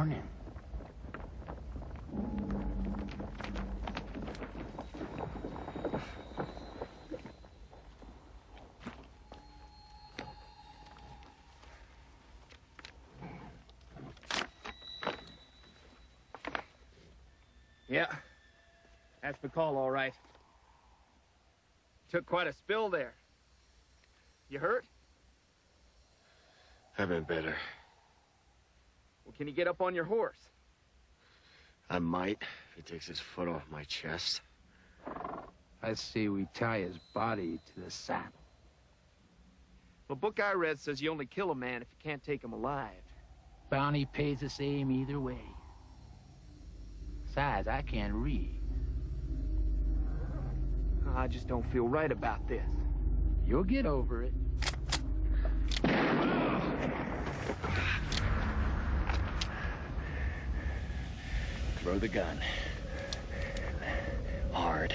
morning. Yeah, that's the call, all right. Took quite a spill there. You hurt? I've been better. Well, can you get up on your horse? I might, if he takes his foot off my chest. I see we tie his body to the saddle. The book I read says you only kill a man if you can't take him alive. Bounty pays the same either way. Besides, I can't read. I just don't feel right about this. You'll get over it. Throw the gun. Hard.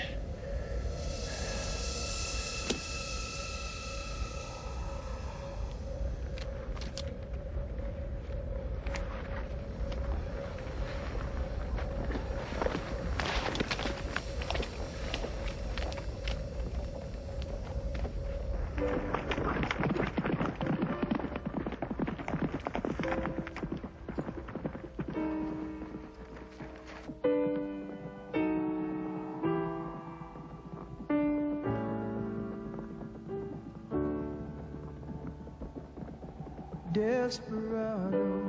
Desperado,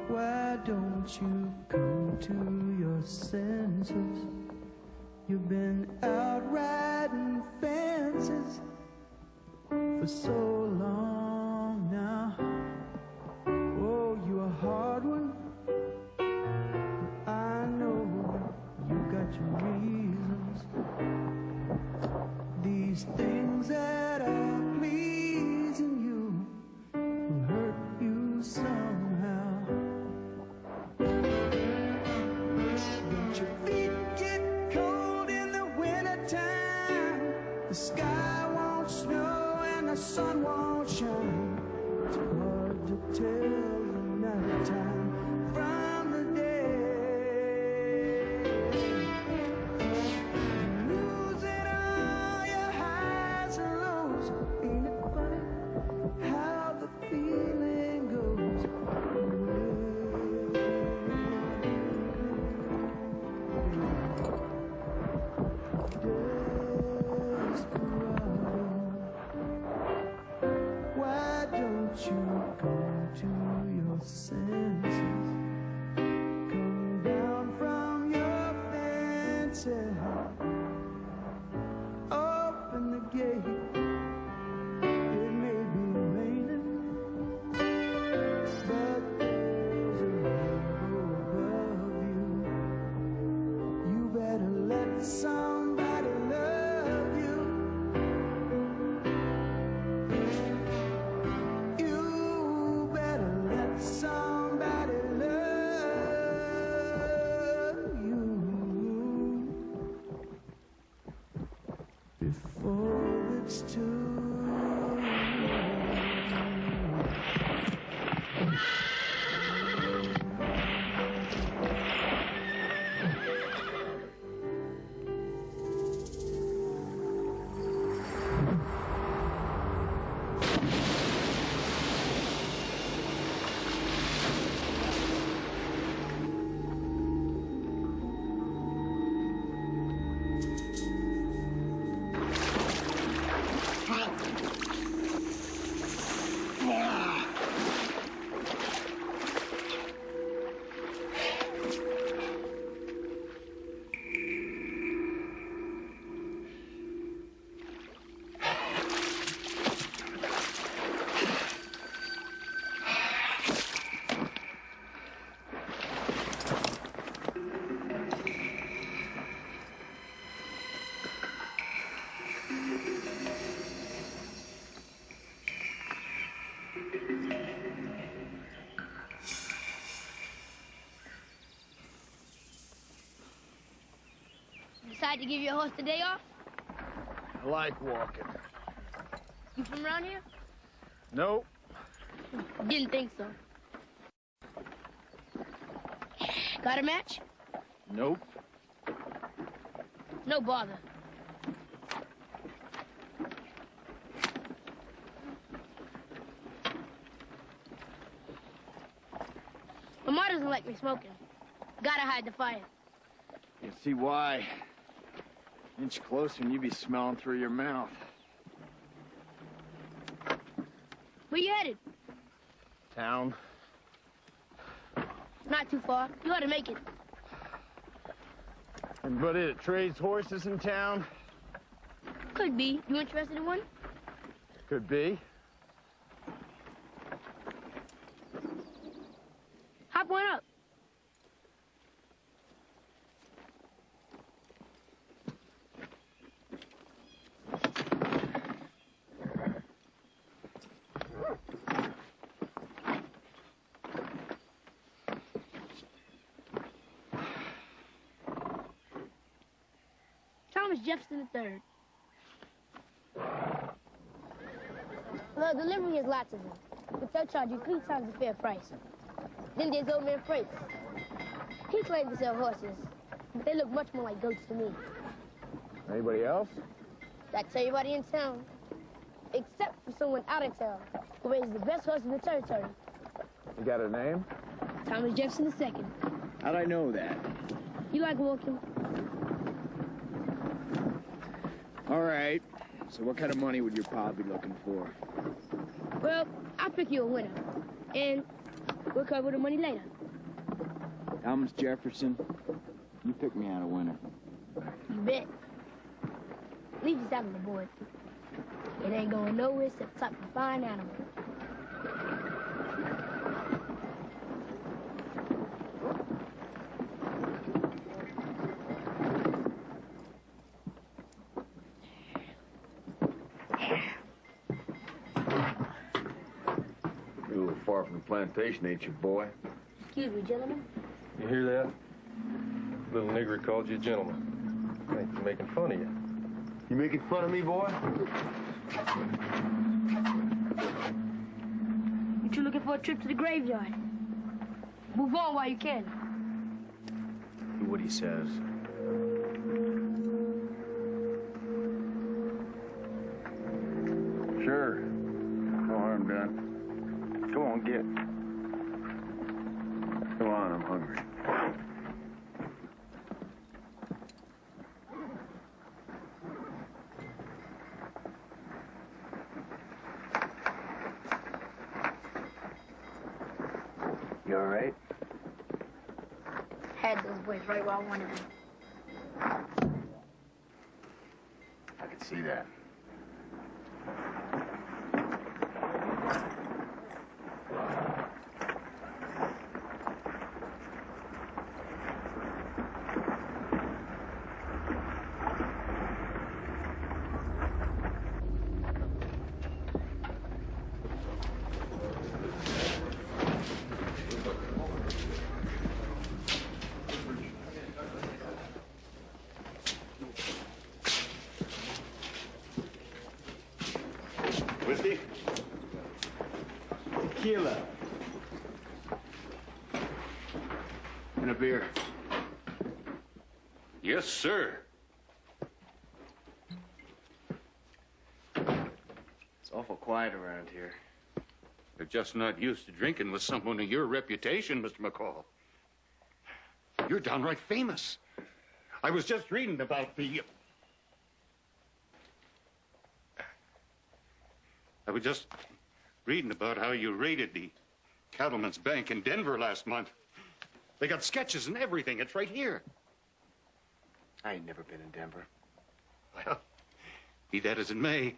why don't you come to your senses? You've been out riding fences for so long now. Oh, you're a hard one, I know you got your reasons. These things that are pleasing you hurt you somehow. Don't your feet get cold in the wintertime? The sky won't snow and the sun won't shine. It's hard to tell the night time from the day. Losing all your highs and lows. Ain't it funny how the feeling goes away? Desperado, why don't you come to your senses? Come down from your fences. Open the gate. It may be raining, but there's a rainbow above you. You better let somebody love you. You better let somebody love you before it's too Decide to give your horse the day off? I like walking. You from around here? Nope. Didn't think so. Got a match? Nope. No bother. My mom doesn't like me smoking. Gotta hide the fire. You see why? Inch closer and you'd be smelling through your mouth. Where you headed? Town. Not too far. You ought to make it. Anybody that trades horses in town? Could be. You interested in one? Could be. Hop one up. Thomas Jefferson III. Well, delivery has lots of them, but they'll charge you 3 times the fair price. Then there's old man Freights. He claims to sell horses, but they look much more like goats to me. Anybody else? That's everybody in town, except for someone out of town who raises the best horse in the territory. You got a name? Thomas Jefferson II. How'd I know that? You like walking? All right. So what kind of money would your pa be looking for? Well, I'll pick you a winner, and we'll cover the money later. Thomas Jefferson, you pick me out a winner. You bet. Leave this out on the board. It ain't going nowhere except top a fine animal. You're a little far from the plantation, ain't you, boy? Excuse me, gentlemen. You hear that? Little nigger called you a gentleman. I think he's making fun of you. You making fun of me, boy? You two looking for a trip to the graveyard? Move on while you can. Do what he says. Sure. No harm done. Go on, get. Come on, I'm hungry. You all right? Had those boys right where I wanted them. I can see that. Whiskey? Tequila. And a beer. Yes, sir. It's awful quiet around here. They're just not used to drinking with someone of your reputation, Mr. McCall. You're downright famous. I was just reading about the... I was just reading about how you raided the Cattleman's Bank in Denver last month. They got sketches and everything. It's right here. I ain't never been in Denver. Well, be that as it may,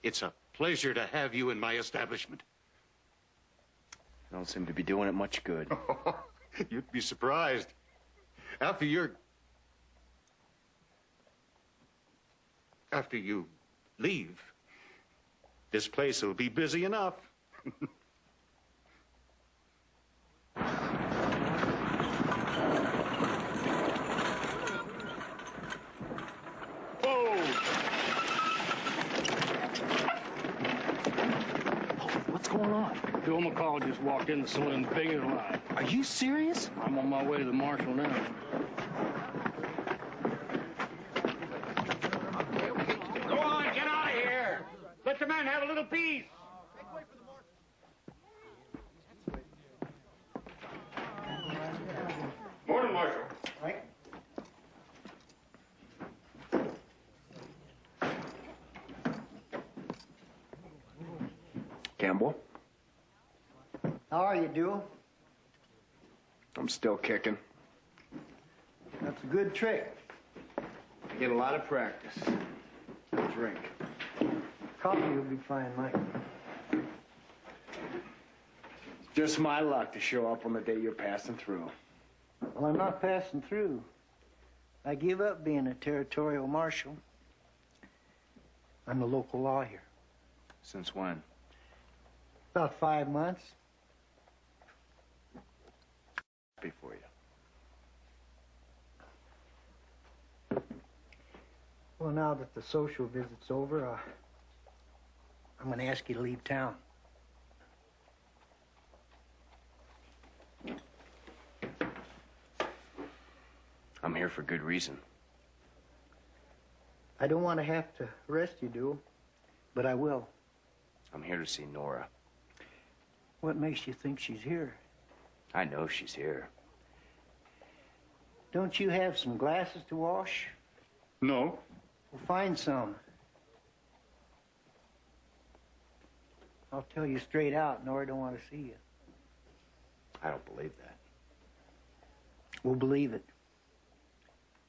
it's a pleasure to have you in my establishment. I don't seem to be doing it much good. You'd be surprised. After you leave, this place will be busy enough. What's going on? Bill McCall just walked in the saloon bigger than life. Are you serious? I'm on my way to the marshal now. Go on, get out of here. Let the man have a little peace. Morning, Marshal. Right. Campbell? How are you, Duel? I'm still kicking. That's a good trick. I get a lot of practice. Drink. Coffee will be fine, Mike. Just my luck to show up on the day you're passing through. Well, I'm not passing through. I give up being a territorial marshal. I'm the local law here. Since when? About 5 months. Happy for you. Well, now that the social visit's over, I'm going to ask you to leave town. I'm here for good reason. I don't want to have to arrest you, Duel, but I will. I'm here to see Nora. What makes you think she's here? I know she's here. Don't you have some glasses to wash? No. Well, find some. I'll tell you straight out, Nora don't want to see you. I don't believe that. We'll believe it.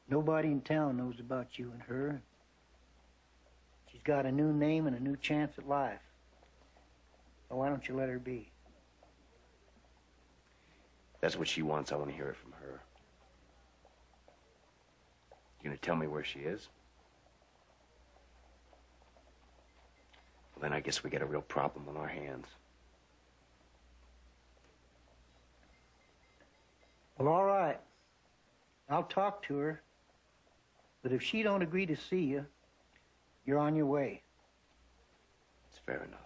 Nobody in town knows about you and her. She's got a new name and a new chance at life. So why don't you let her be? That's what she wants. I want to hear it from her. You gonna tell me where she is? Well, then I guess we got a real problem on our hands. Well, all right. I'll talk to her. But if she don't agree to see you, you're on your way. It's fair enough.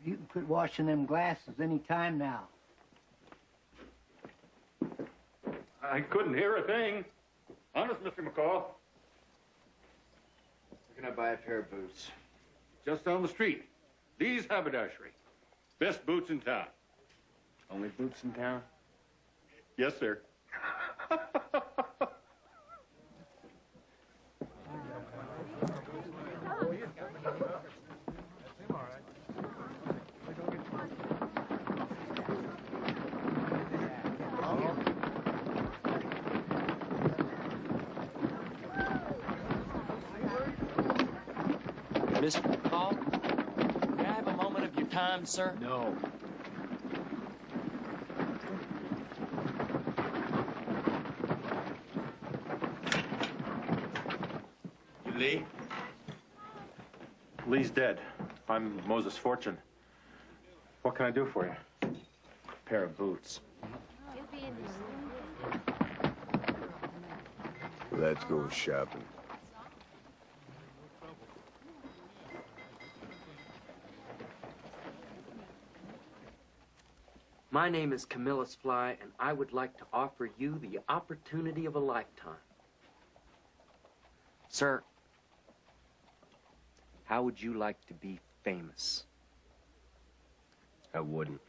You can quit washing them glasses any time now. I couldn't hear a thing. Honest, Mr. McCall. Where can I buy a pair of boots? Just down the street. Lee's Haberdashery. Best boots in town. Only boots in town? Yes, sir. Mr. McCall, may I have a moment of your time, sir? No. You Lee? Lee's dead. I'm Moses Fortune. What can I do for you? A pair of boots. Let's go shopping. My name is Camillus Fly, and I would like to offer you the opportunity of a lifetime. Sir, how would you like to be famous? I wouldn't.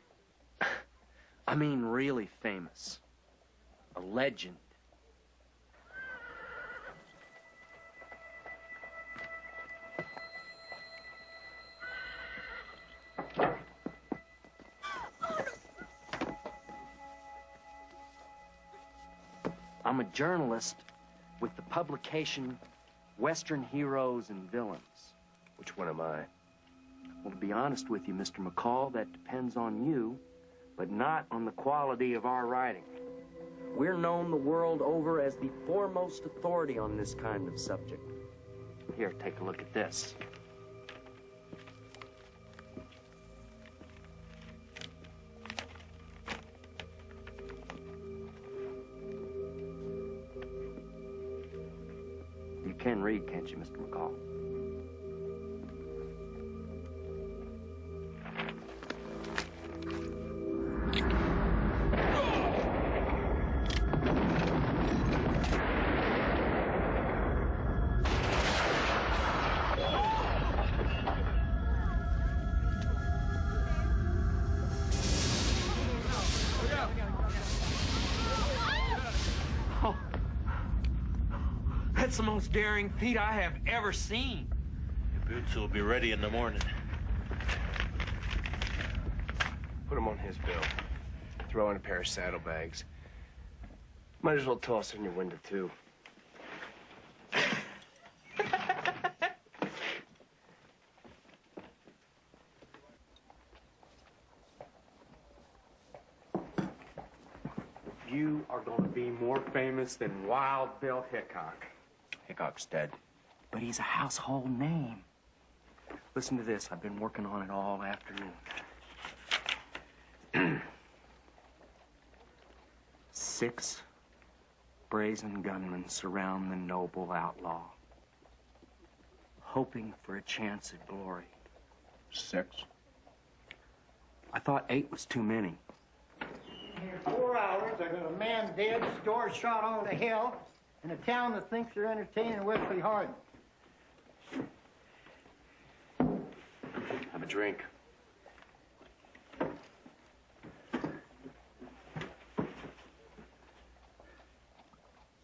I mean really famous. A legend. I'm a journalist with the publication Western Heroes and Villains. Which one am I? Well, to be honest with you, Mr. McCall, that depends on you, but not on the quality of our writing. We're known the world over as the foremost authority on this kind of subject. Here, take a look at this. can read, can't you, Mr. McCall? That's the most daring feat I have ever seen. Your boots will be ready in the morning. Put him on his bill. Throw in a pair of saddlebags. Might as well toss in your window, too. You are going to be more famous than Wild Bill Hickok. Hickok's dead. But he's a household name. Listen to this. I've been working on it all afternoon. 6 brazen gunmen surround the noble outlaw, hoping for a chance at glory. 6? I thought 8 was too many. In 4 hours, I got a man dead, stores shot over the hill, in a town that thinks they're entertaining Wesley Hardin. Have a drink.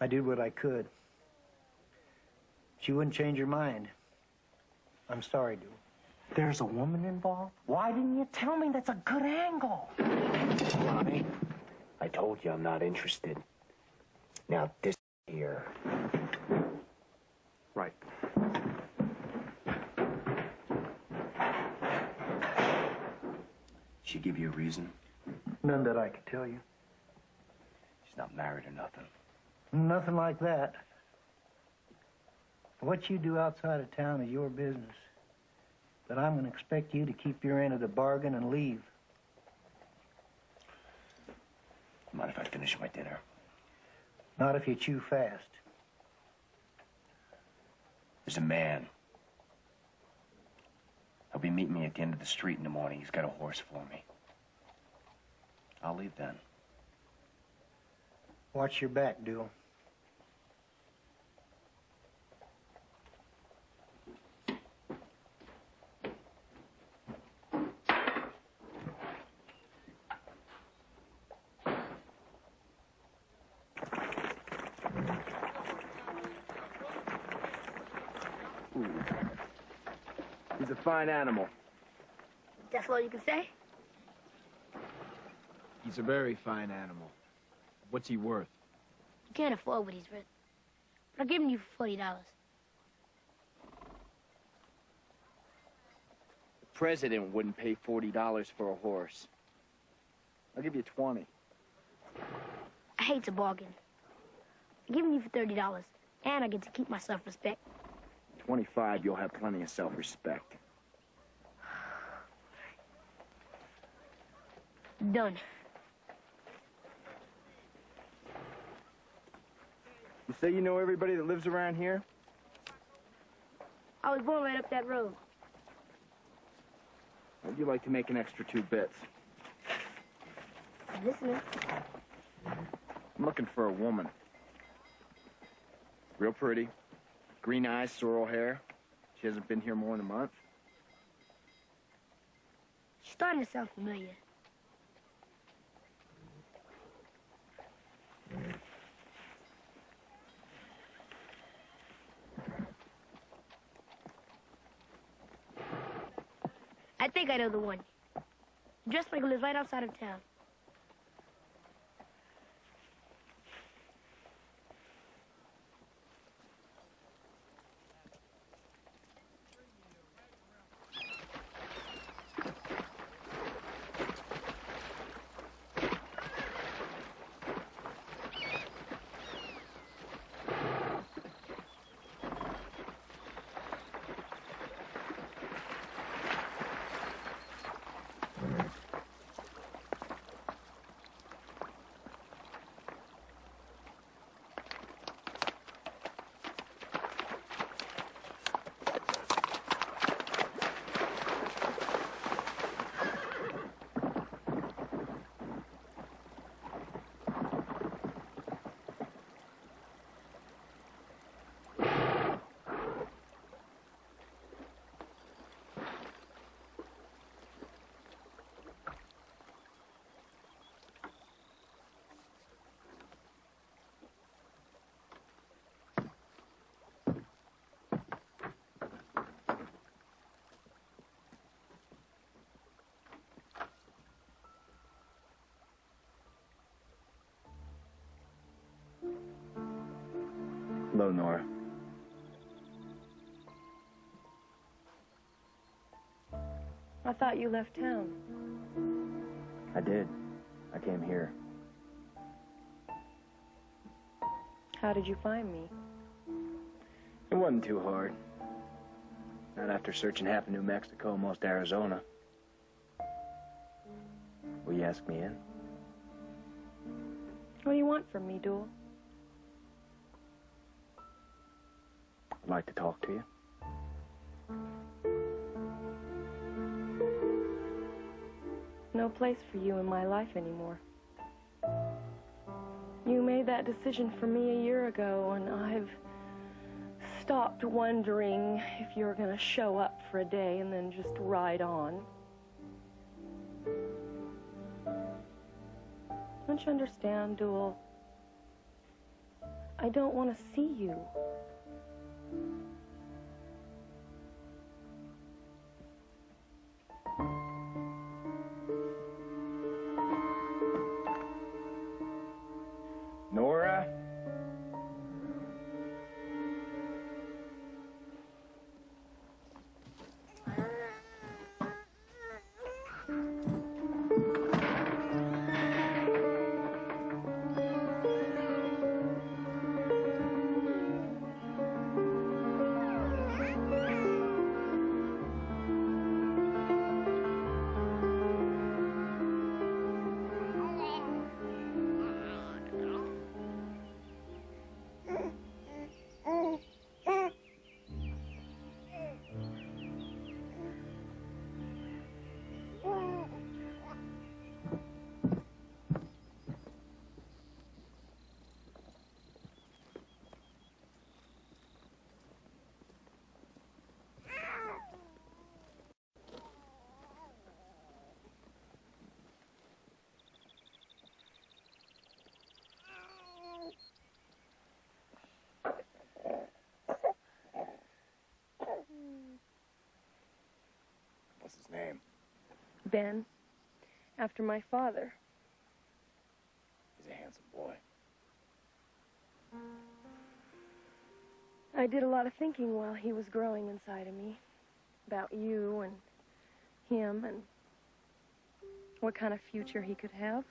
I did what I could. She wouldn't change her mind. I'm sorry, dude. There's a woman involved? Why didn't you tell me? That's a good angle. Ronnie, I told you I'm not interested. Now, this here. Right. She give you a reason? None that I could tell you. She's not married or nothing. Nothing like that. What you do outside of town is your business. But I'm going to expect you to keep your end of the bargain and leave. Mind if I finish my dinner? Not if you chew fast. There's a man. He'll be meeting me at the end of the street in the morning. He's got a horse for me. I'll leave then. Watch your back, Duel. He's a fine animal. That's all you can say? He's a very fine animal. What's he worth? You can't afford what he's worth. But I'll give him you for $40. The president wouldn't pay $40 for a horse. I'll give you 20. I hate to bargain. I'm giving you for $30, and I get to keep my self-respect. 25, you'll have plenty of self-respect. Done. You say you know everybody that lives around here? I was born right up that road. Would you like to make an extra 2 bits? I'm listening. I'm looking for a woman. Real pretty. Green eyes, sorrel hair. She hasn't been here more than a month. She's starting to sound familiar. I think I know the one. Dressed like he lives right outside of town. Hello, Nora. I thought you left town. I did. I came here. How did you find me? It wasn't too hard. Not after searching half of New Mexico, most Arizona. Will you ask me in? What do you want from me, Duel? I'd like to talk to you. No place for you in my life anymore. You made that decision for me a year ago, and I've stopped wondering if you're gonna show up for a day and then just ride on. Don't you understand, Duel? I don't want to see you. Nora? What's his name? Ben, after my father. He's a handsome boy. I did a lot of thinking while he was growing inside of me about you and him and what kind of future he could have.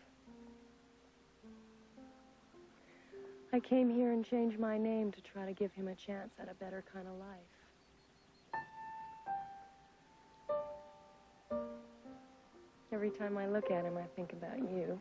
I came here and changed my name to try to give him a chance at a better kind of life. Every time I look at him, I think about you.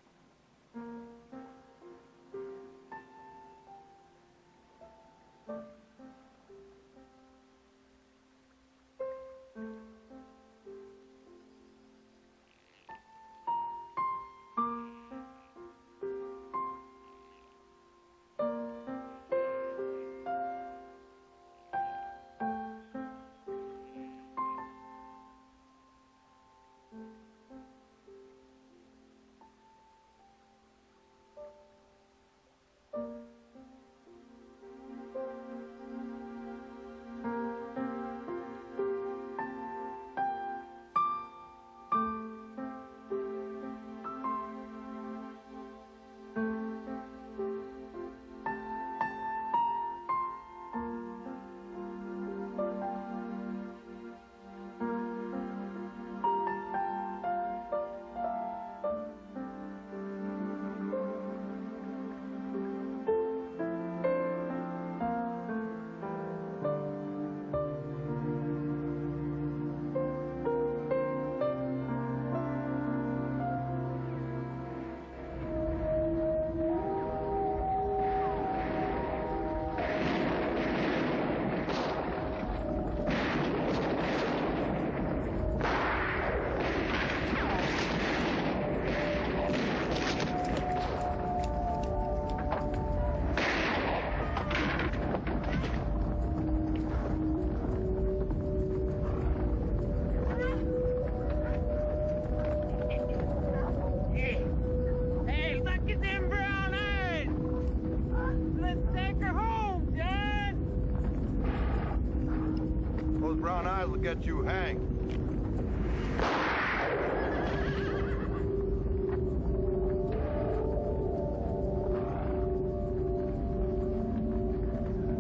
Get you hanged.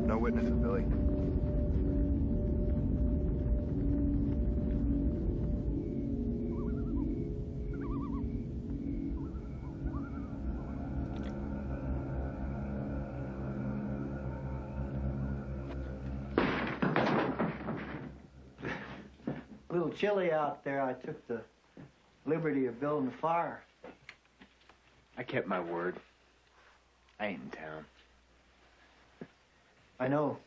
No sniffing, Billy. A little chilly out there. I took the liberty of building a fire. I kept my word. I ain't in town. I know.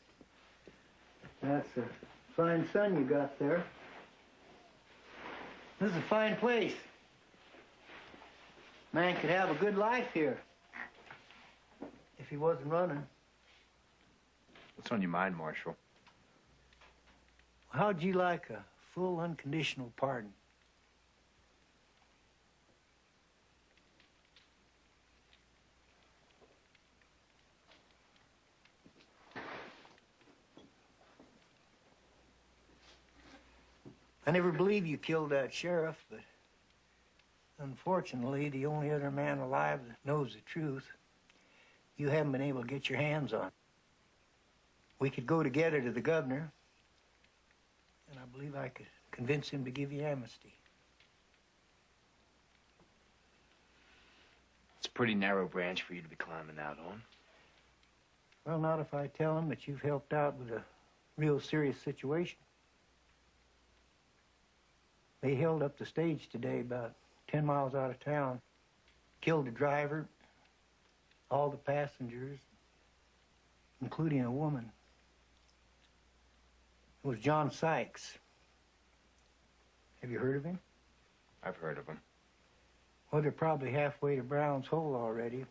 That's a fine sun you got there. This is a fine place. Man could have a good life here if he wasn't running. What's on your mind, Marshal? How'd you like a full unconditional pardon? I never believed you killed that sheriff, but unfortunately, the only other man alive that knows the truth, you haven't been able to get your hands on. We could go together to the governor, and I believe I could convince him to give you amnesty. It's a pretty narrow branch for you to be climbing out on. Well, not if I tell him that you've helped out with a real serious situation. They held up the stage today about 10 miles out of town. Killed the driver, all the passengers, including a woman. It was John Sykes. Have you heard of him? I've heard of him. Well, they're probably halfway to Brown's Hole already.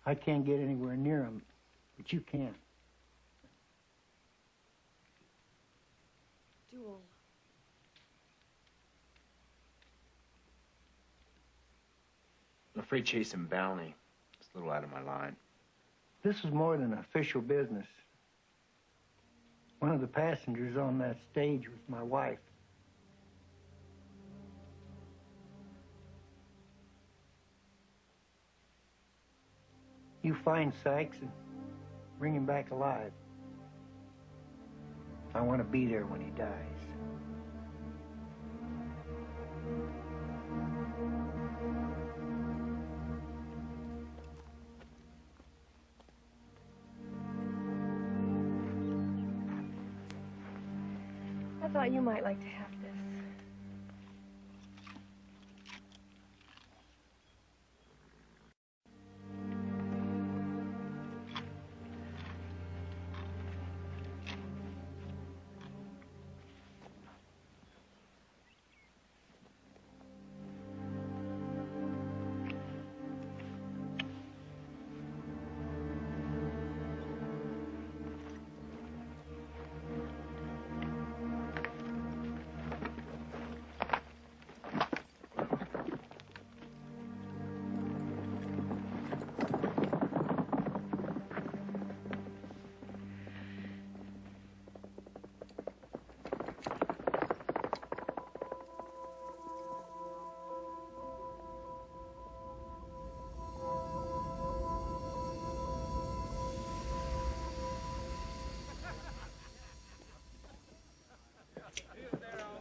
I can't get anywhere near them, but you can. Duel. I'm afraid chasing bounty is a little out of my line. This is more than official business. One of the passengers on that stage was my wife. You find Sykes and bring him back alive. I want to be there when he dies. I thought you might like to have this.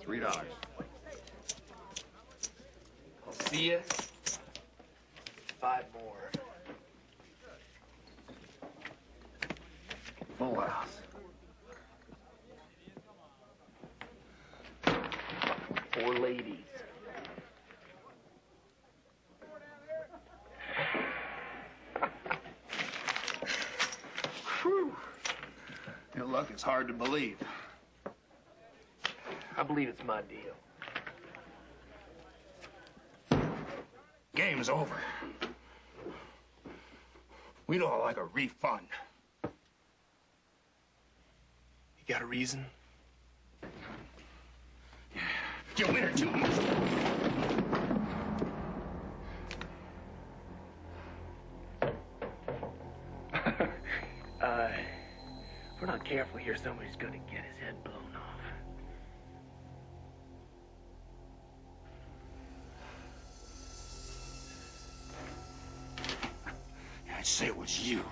$3. I'll see ya. 5 more. Full house. 4 ladies. Whew. Your luck is hard to believe. I believe it's my deal. Game's over. We'd all like a refund. You got a reason? You win or too much. If we're not careful here, somebody's gonna get his head blown off. I'd say it was you.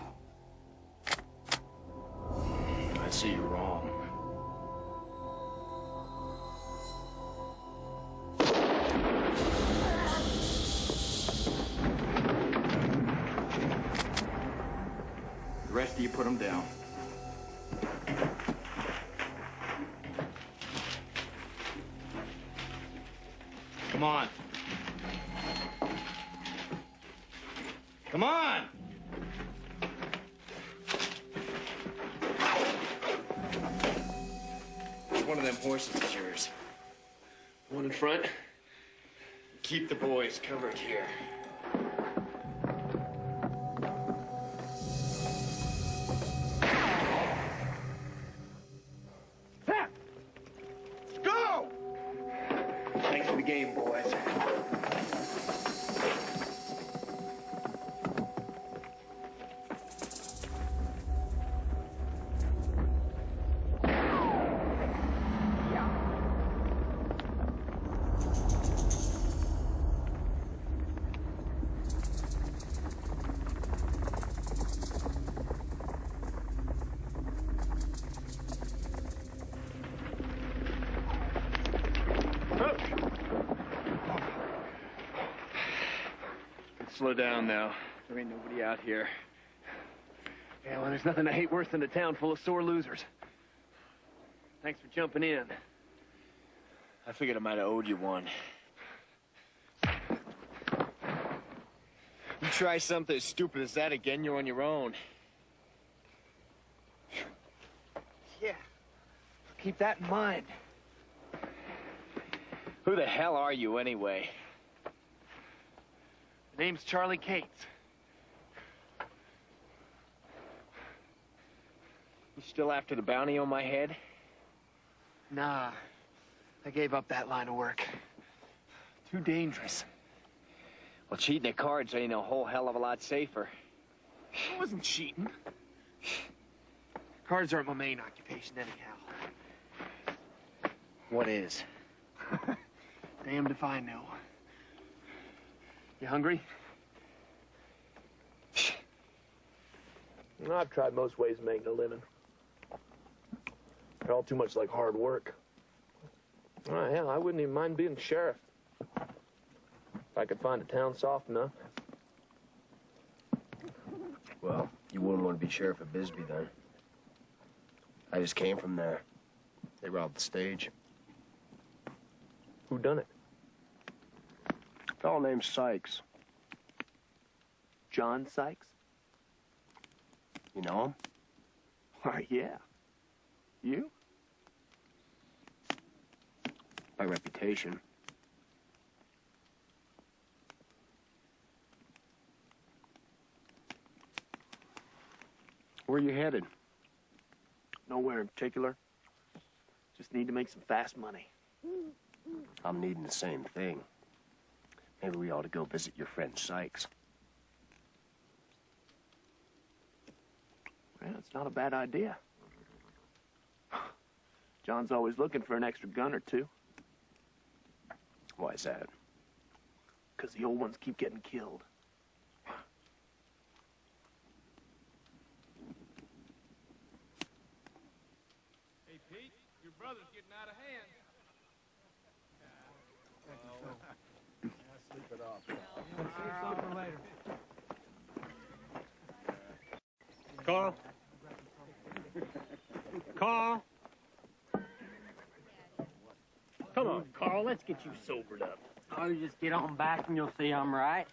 see you're wrong. The rest of you put them down. Come on. Come on! Which one of them horses is yours? The one in front? Keep the boys covered here. Go! Thanks for the game, boys. Slow down now. There ain't nobody out here. Yeah, well, there's nothing I hate worse than a town full of sore losers. Thanks for jumping in. I figured I might have owed you one. You try something as stupid as that again, you're on your own. Yeah. Keep that in mind. Who the hell are you, anyway? Name's Charlie Cates. You still after the bounty on my head? Nah. I gave up that line of work. Too dangerous. Well, cheating at cards ain't a whole hell of a lot safer. I wasn't cheating. Cards aren't my main occupation anyhow. What is? Damned if I know. You hungry? I've tried most ways of making a living. They're all too much like hard work. Oh, hell, I wouldn't even mind being sheriff. If I could find a town soft enough. Well, you wouldn't want to be sheriff of Bisbee, then. I just came from there. They robbed the stage. Who done it? A fellow named Sykes. John Sykes? You know him? Why, yeah. You? By reputation. Where are you headed? Nowhere in particular. Just need to make some fast money. I'm needing the same thing. Maybe we ought to go visit your friend Sykes. Well, it's not a bad idea. John's always looking for an extra gun or two. Why is that? Because the old ones keep getting killed. Hey, Pete, your brother's getting out of hand. Sleep it off. Save some for later. Carl? Carl? Come on, Carl, let's get you sobered up. Oh, you just get on back and you'll see I'm right.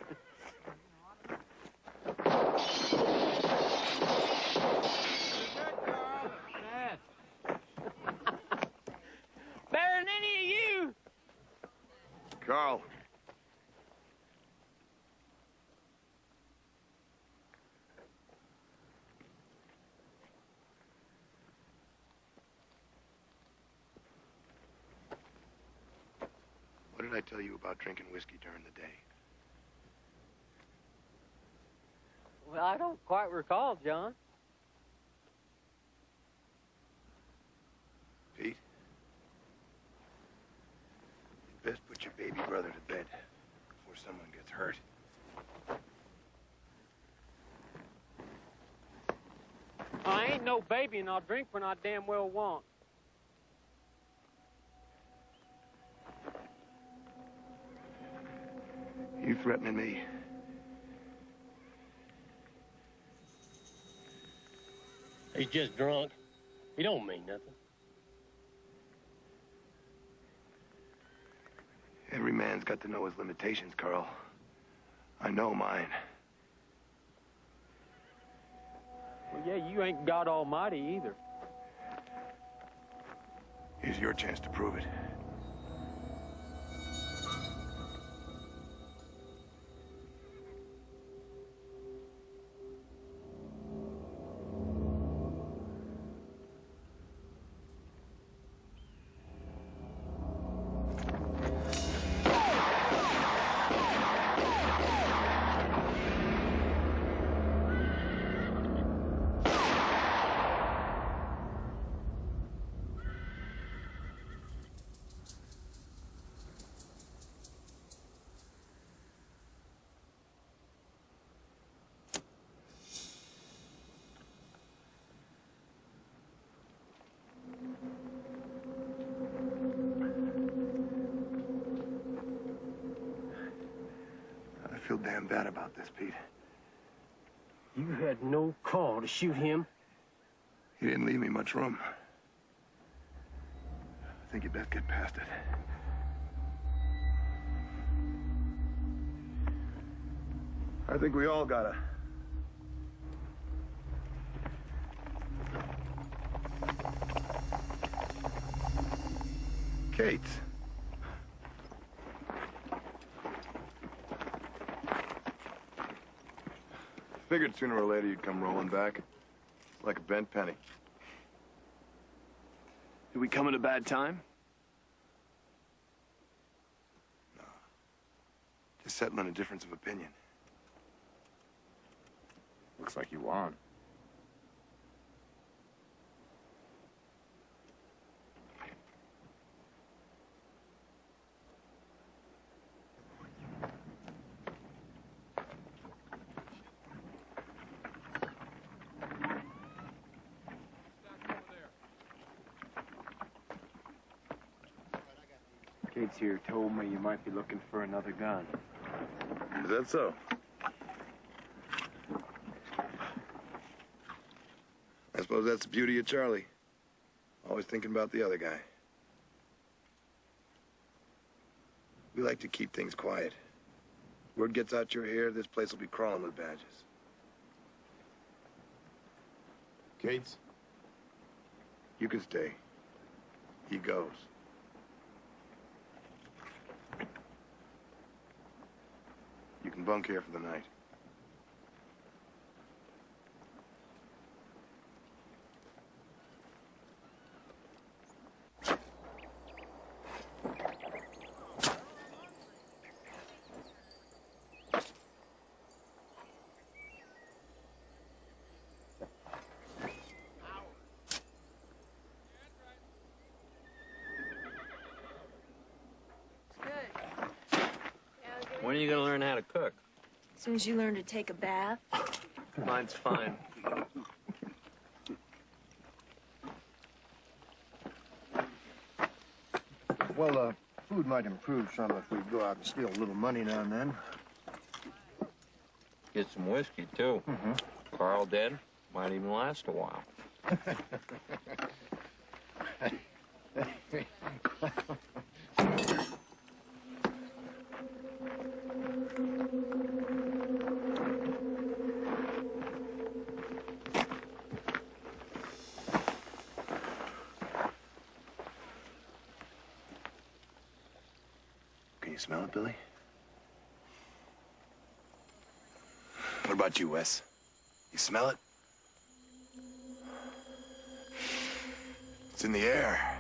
Better than any of you. Carl. What did I tell you about drinking whiskey during the day? Well, I don't quite recall, John. Pete? You'd best put your baby brother to bed before someone gets hurt. I ain't no baby, and I'll drink when I damn well want. You threatening me? He's just drunk. He don't mean nothing. Every man's got to know his limitations, Carl. I know mine. Well, yeah, you ain't God Almighty either. Here's your chance to prove it. I feel damn bad about this, Pete. You had no call to shoot him. He didn't leave me much room. I think you best get past it. I think we all gotta. Kate. Figured sooner or later you'd come rolling back. Like a bent penny. Did we come at a bad time? No. Just settling a difference of opinion. Looks like you won. Kate's here told me you might be looking for another gun. Is that so? I suppose that's the beauty of Charlie. Always thinking about the other guy. We like to keep things quiet. Word gets out you're here, this place will be crawling with badges. Cates, you can stay. He goes. You can bunk here for the night. When are you going to learn how to cook? As soon as you learn to take a bath. Mine's fine. Well, food might improve some if we go out and steal a little money now and then. Get some whiskey, too. Carl dead. Might even last a while. Can you smell it, Billy? What about you, Wes? You smell it? It's in the air.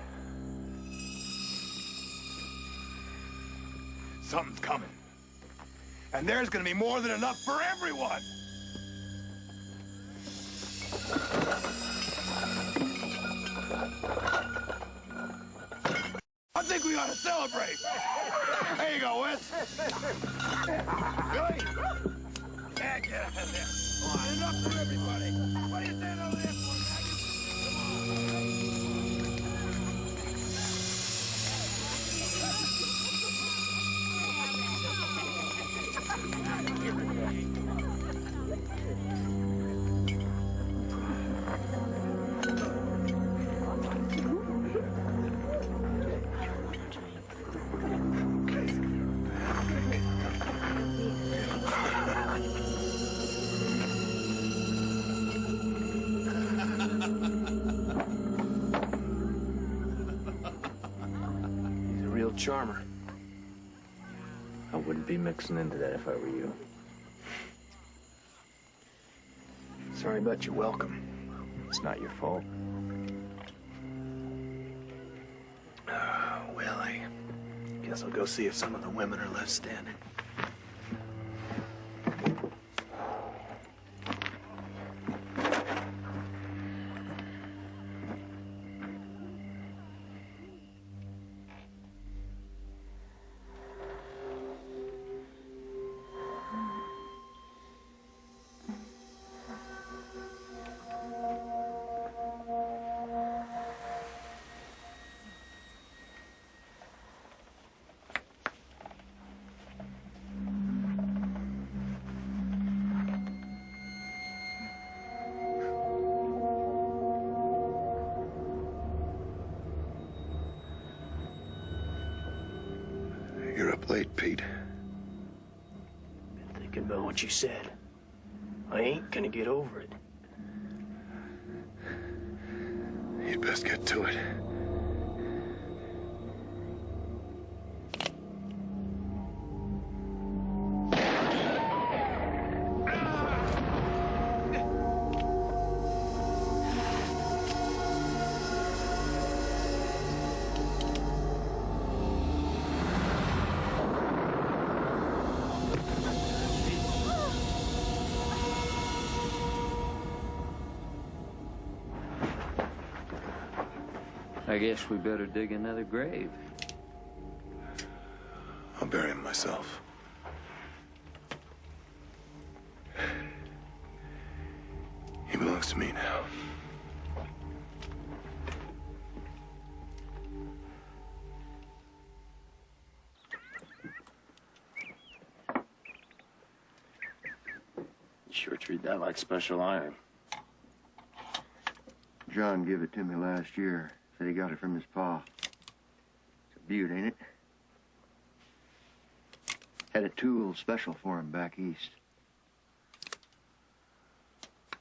Something's coming. And there's gonna be more than enough for everyone! I think we ought to celebrate! There you go, Wes! Billy! Yeah, get out of there! Come on, enough for everybody! What are you standing over there for, charmer. I wouldn't be mixing into that if I were you. Sorry about your welcome. It's not your fault. Well, I guess I'll go see if some of the women are left standing. You're up late, Pete. Been thinking about what you said. I ain't gonna get over it. You'd best get to it. I guess we better dig another grave. I'll bury him myself. He belongs to me now. You sure treat that like special iron. John gave it to me last year. Said he got it from his pa. It's a beaut, ain't it? Had a tool special for him back east.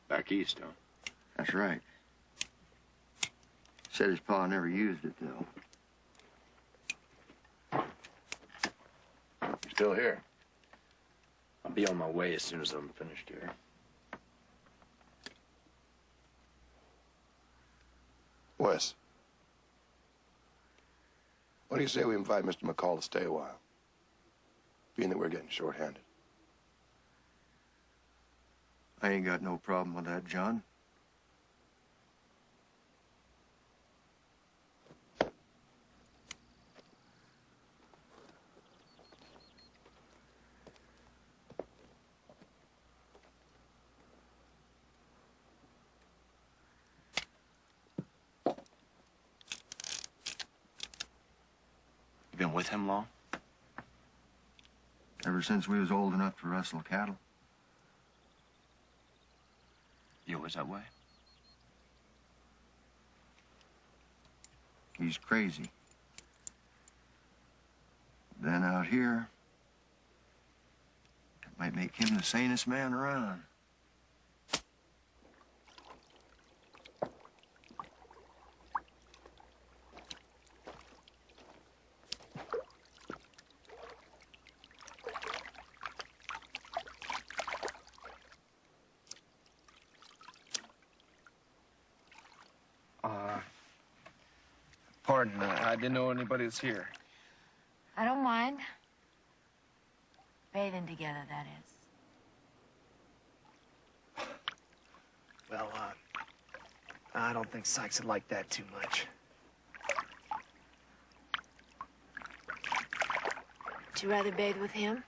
Back east, huh? That's right. Said his pa never used it, though. You're still here. I'll be on my way as soon as I'm finished here. Wes, what do you say we invite Mr. McCall to stay a while? Being that we're getting short-handed. I ain't got no problem with that, John. You been with him long? Ever since we was old enough to rustle cattle. You always that way? He's crazy. Then out here, it might make him the sanest man around. Pardon, I didn't know anybody was here. I don't mind. Bathing together, that is. Well, I don't think Sykes would like that too much. Would you rather bathe with him?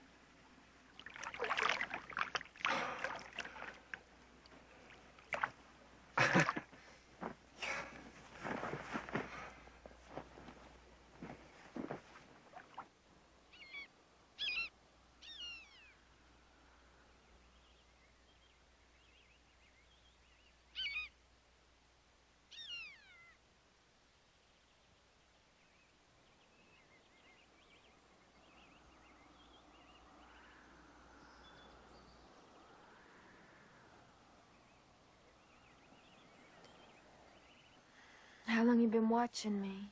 How long you been watching me?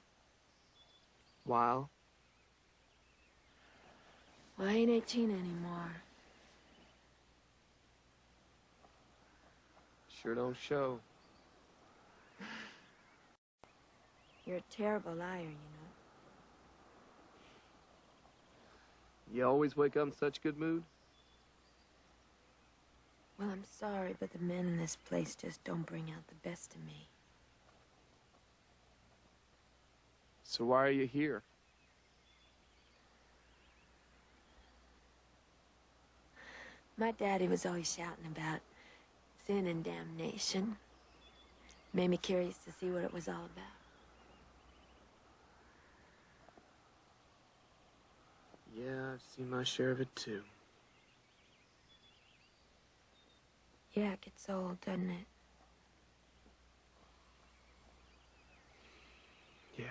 While? Well, I ain't 18 anymore. Sure don't show. You're a terrible liar, you know. You always wake up in such good mood? Well, I'm sorry, but the men in this place just don't bring out the best of me. So why are you here? My daddy was always shouting about sin and damnation. Made me curious to see what it was all about. Yeah, I've seen my share of it too. Yeah, it gets old, doesn't it? Yeah.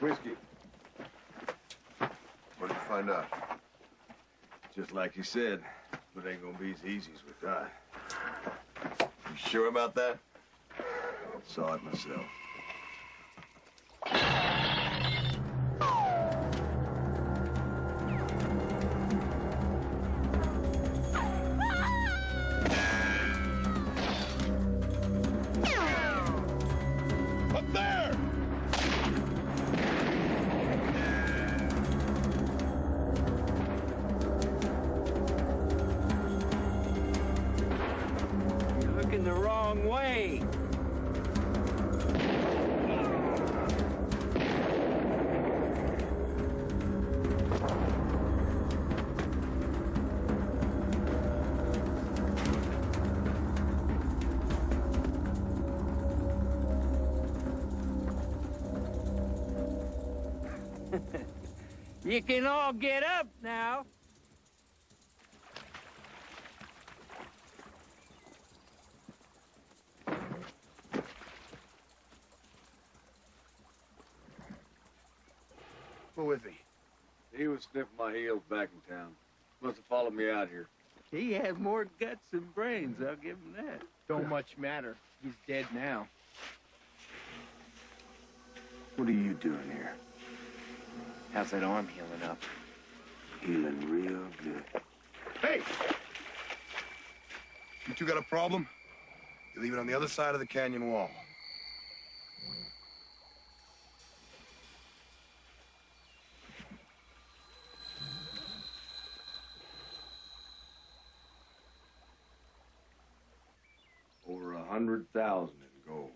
Whiskey. What did you find out? Just like you said, but ain't gonna be as easy as we thought. You sure about that? Saw it myself. Up there! You're looking the wrong way. You can all get up now. Who with he? He was sniffing my heels back in town. Must have followed me out here. He had more guts than brains, I'll give him that. Don't much matter. He's dead now. What are you doing here? How's that arm healing up? Healing real good. Hey! You two got a problem? You leave it on the other side of the canyon wall. Over 100,000 in gold.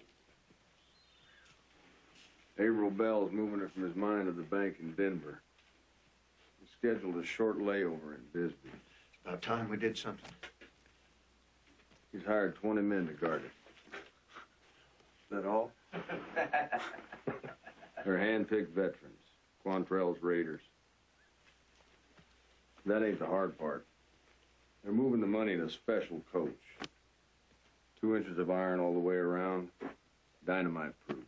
Averill Bell's moving it from his mine to the bank in Denver. He scheduled a short layover in Bisbee. It's about time we did something. He's hired 20 men to guard it. Is that all? They're hand-picked veterans, Quantrell's raiders. That ain't the hard part. They're moving the money in a special coach. 2 inches of iron all the way around, dynamite-proof.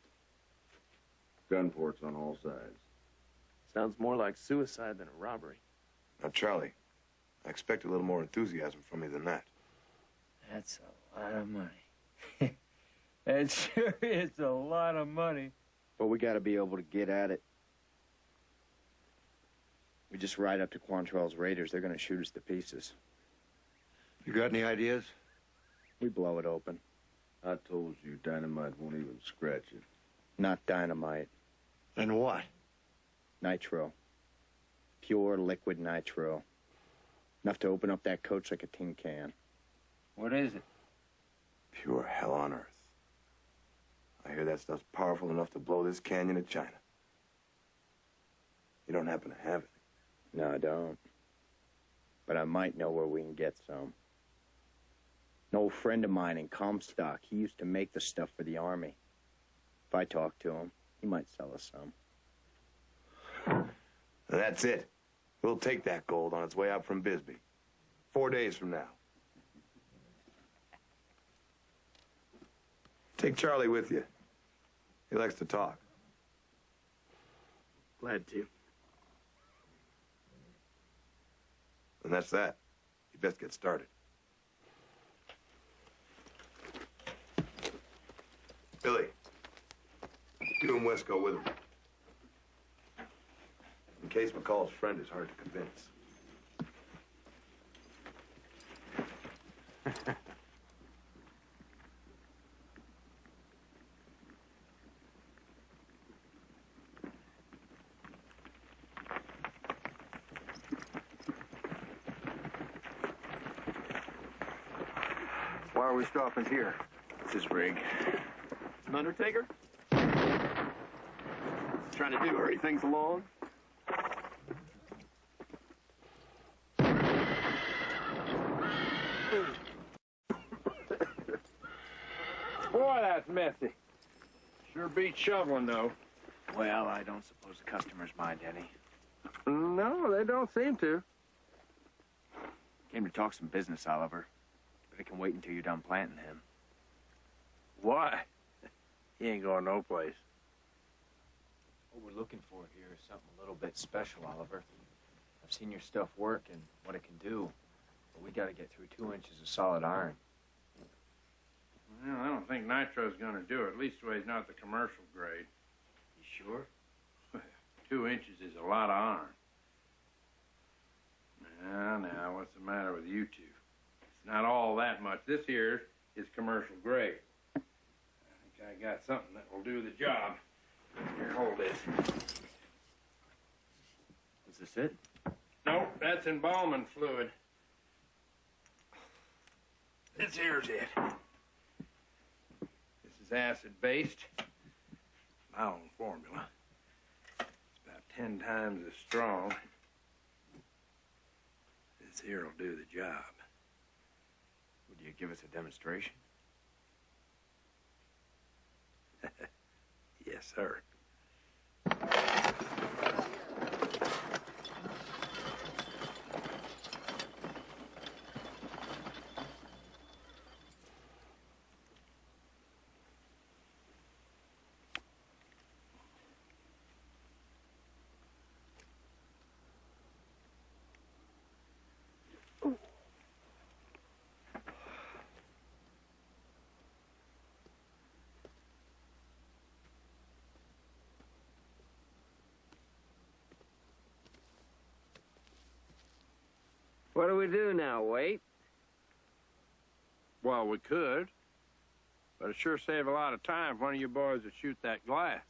Gun ports on all sides. Sounds more like suicide than a robbery. Now, Charlie, I expect a little more enthusiasm from you than that. That's a lot of money. That sure is a lot of money. But we gotta be able to get at it. We just ride up to Quantrell's raiders, they're gonna shoot us to pieces. You got any ideas? We blow it open. I told you, dynamite won't even scratch it. Not dynamite. Then what? Nitro. Pure liquid nitro. Enough to open up that coach like a tin can. What is it? Pure hell on earth. I hear that stuff's powerful enough to blow this canyon of China. You don't happen to have it? No, I don't. But I might know where we can get some. An old friend of mine in Comstock, he used to make the stuff for the Army. If I talk to him, he might sell us some. That's it. We'll take that gold on its way out from Bisbee. 4 days from now. Take Charlie with you. He likes to talk. Glad to. And that's that. You best get started. Billy, you and Wes go with him. In case McCall's friend is hard to convince. Why are we stopping here? It's his rig. An undertaker? Trying to do hurry things along? Boy, that's messy. Sure beats shoveling, though. Well, I don't suppose the customers mind any. No, they don't seem to. Came to talk some business, Oliver. But it can wait until you're done planting him. Why? He ain't going no place. What we're looking for here is something a little bit special, Oliver. I've seen your stuff work and what it can do, but we got to get through 2 inches of solid iron. Well, I don't think nitro's gonna do it, at least the way it's not the commercial grade. You sure? 2 inches is a lot of iron. Now, what's the matter with you two? It's not all that much. This here is commercial grade. I think I got something that will do the job. Here, hold this. Is this it? Nope, that's embalming fluid. This here's it. This is acid-based. My own formula. It's about 10 times as strong. This here will do the job. Would you give us a demonstration? Yes, sir. What do we do now, wait? Well, we could, but it sure save a lot of time if one of you boys would shoot that glass.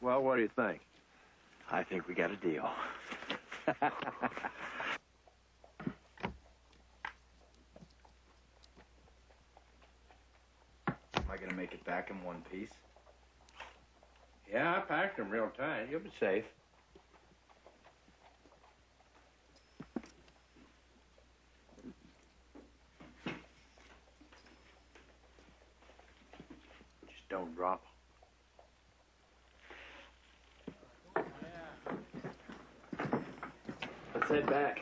Well, what do you think? I think we got a deal. Am I gonna make it back in one piece? Yeah, I packed them real tight. You'll be safe. Just don't drop 'em. Let's head back.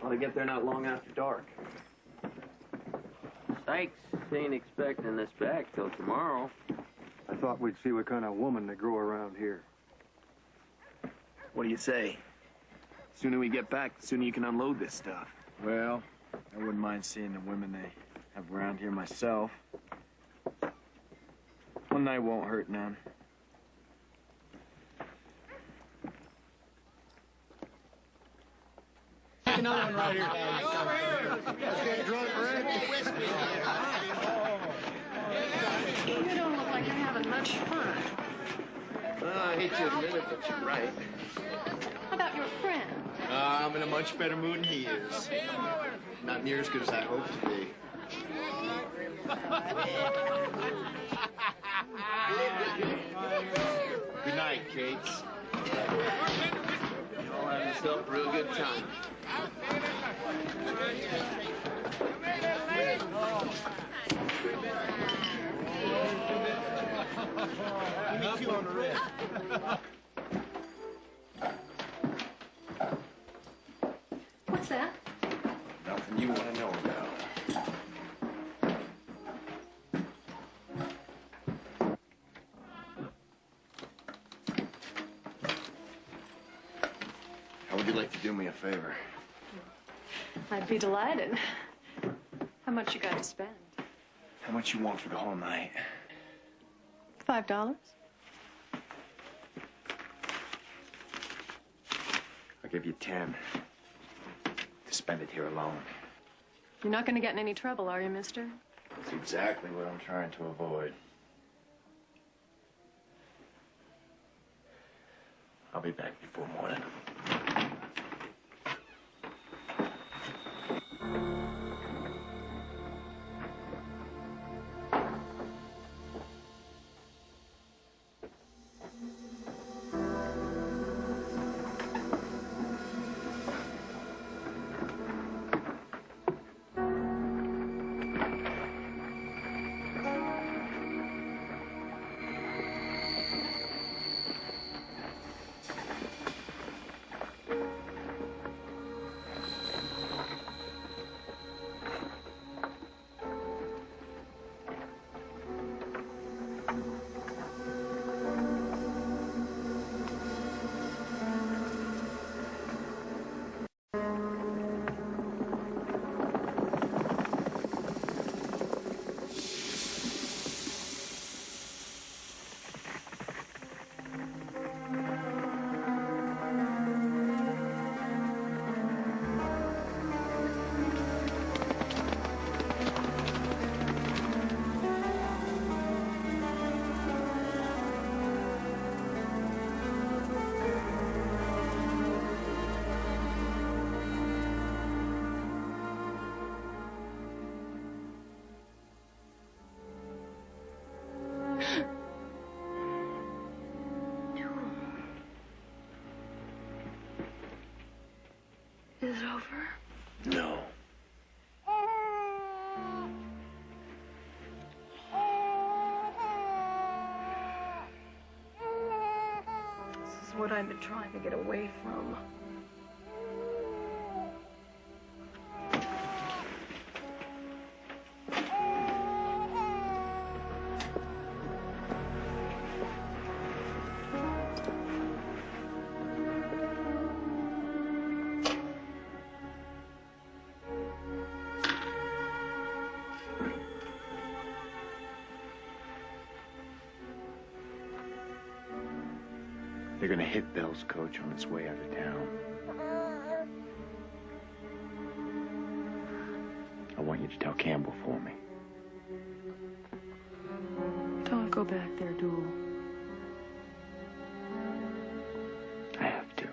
Ought to get there not long after dark. Sykes ain't expecting us back till tomorrow. I thought we'd see what kind of woman they grow around here. What do you say? The sooner we get back, the sooner you can unload this stuff. Well, I wouldn't mind seeing the women they have around here myself. One night won't hurt none. Another one right here. Over here. Let's get drunk, Rick. You don't look like you're having much fun. I hate to admit it, but you're right. How about your friend? I'm in a much better mood than he is. Not near as good as I hoped to be. Good night, Kates. Y'all having yourself a real good time. Me too on the red. What's that? Nothing you want to know about. How would you like to do me a favor? I'd be delighted. How much you got to spend? How much you want for the whole night? $5. I'll give you 10 to spend it here alone. You're not going to get in any trouble, are you, mister? That's exactly what I'm trying to avoid. I'll be back before morning. Is it over? No. This is what I've been trying to get away from. They're gonna hit Bell's coach on its way out of town. I want you to tell Campbell for me. Don't go back there, Duel. I have to.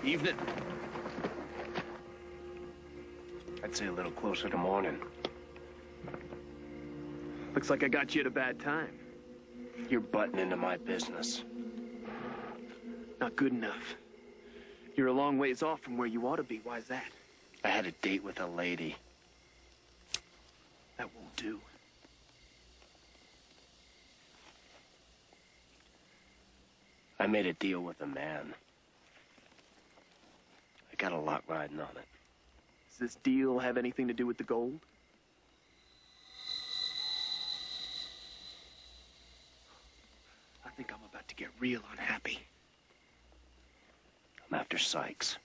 Evening. I'd say a little closer to morning. Looks like I got you at a bad time. You're butting into my business. Not good enough. You're a long ways off from where you ought to be. Why's that? I had a date with a lady. That won't do. I made a deal with a man. I got a lot riding on it. Does this deal have anything to do with the gold? I think I'm about to get real unhappy. I'm after Sykes.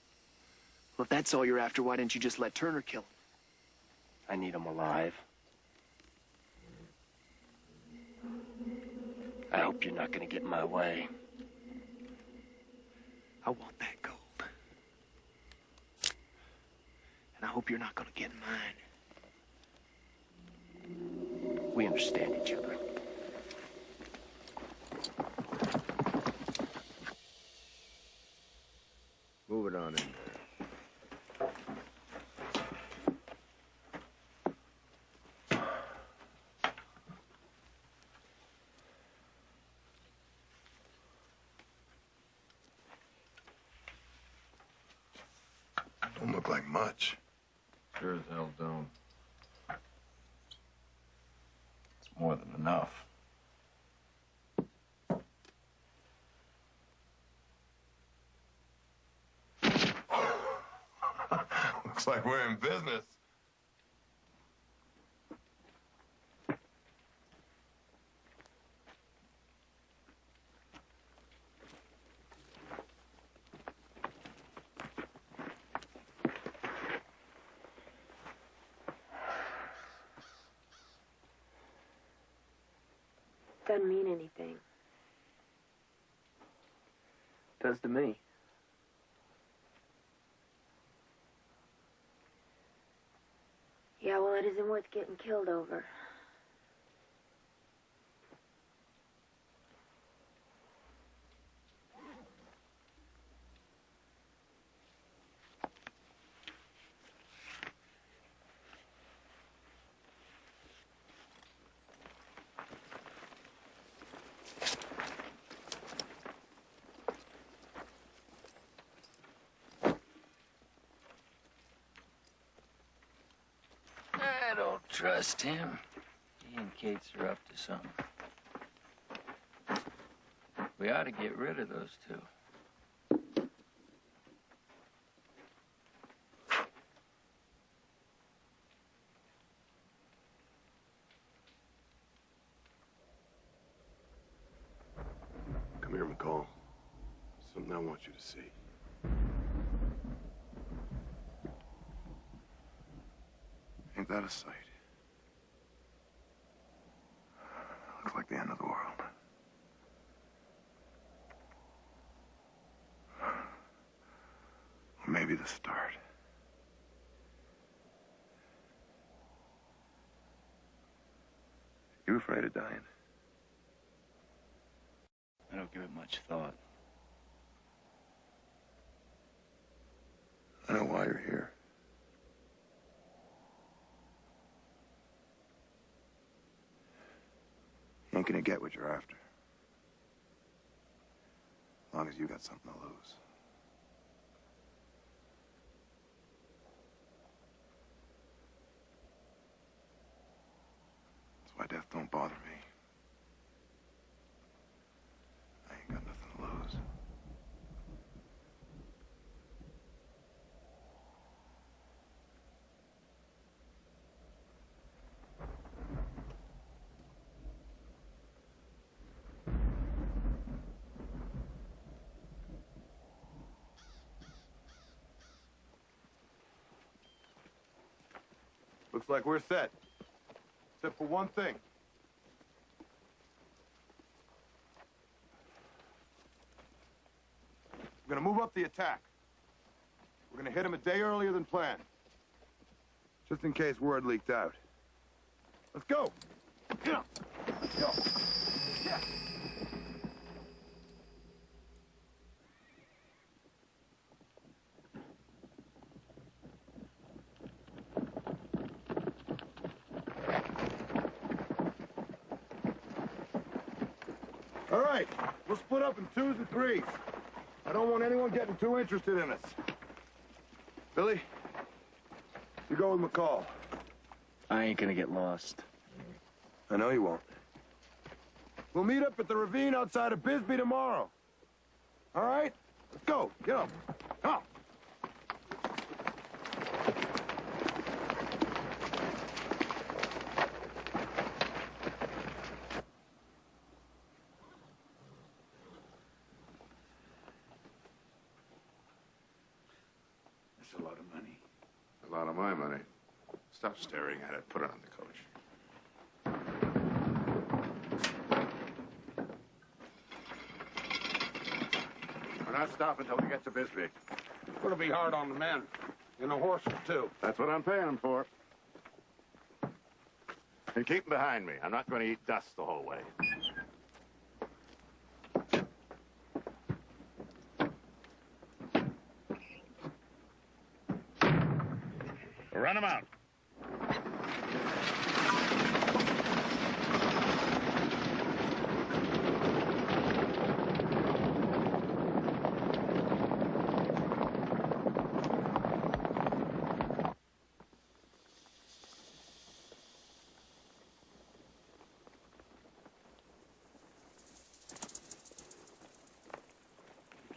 Well, if that's all you're after, why didn't you just let Turner kill him? I need him alive. I hope you're not gonna get in my way. I want that gold. And I hope you're not gonna get in mine. We understand each other. Move it on in there. Don't look like much. Sure as hell don't. It's more than enough. Looks like we're in business. Doesn't mean anything. Does to me. Yeah, well, it isn't worth getting killed over. I don't trust him. He and Kate's are up to something. We ought to get rid of those two. Come here, McCall. Something I want you to see. Ain't that a sight? Looks like the end of the world. Or maybe the start. You afraid of dying? I don't give it much thought. I know why you're here. You ain't gonna get what you're after. As long as you got something to lose. That's why death don't bother me. I ain't got nothing to lose. Looks like we're set. Except for one thing. We're gonna move up the attack. We're gonna hit him a day earlier than planned. Just in case word leaked out. Let's go! Yeah. Let's go. Yeah. All right, we'll split up in 2s and 3s. I don't want anyone getting too interested in us. Billy, you go with McCall. I ain't gonna get lost. I know you won't. We'll meet up at the ravine outside of Bisbee tomorrow. All right? Let's go. Get up. Come on. That's a lot of money. A lot of my money. Stop staring at it. Put it on the coach. We're not stopping until we get to Bisbee. It's going to be hard on the men. And the horses, too. That's what I'm paying them for. And keep them behind me. I'm not going to eat dust the whole way. Run them out.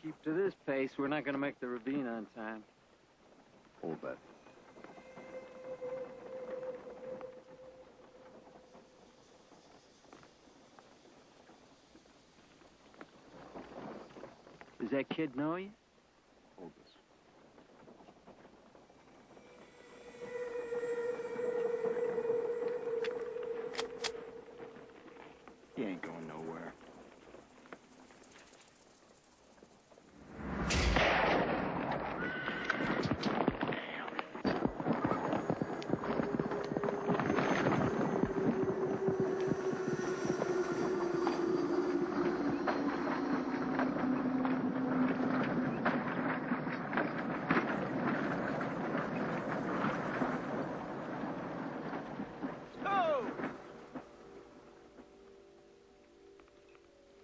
Keep to this pace, we're not going to make the ravine on time. Hold that. Does that kid know you? Hold this. He ain't going nowhere.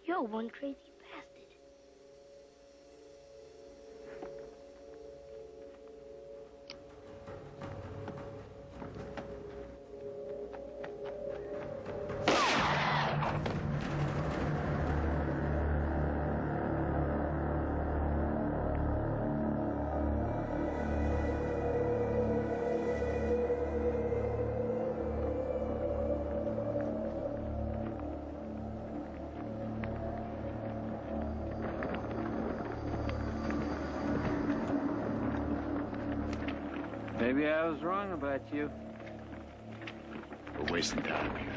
You're one crazy bastard. Maybe I was wrong about you. We're wasting time here.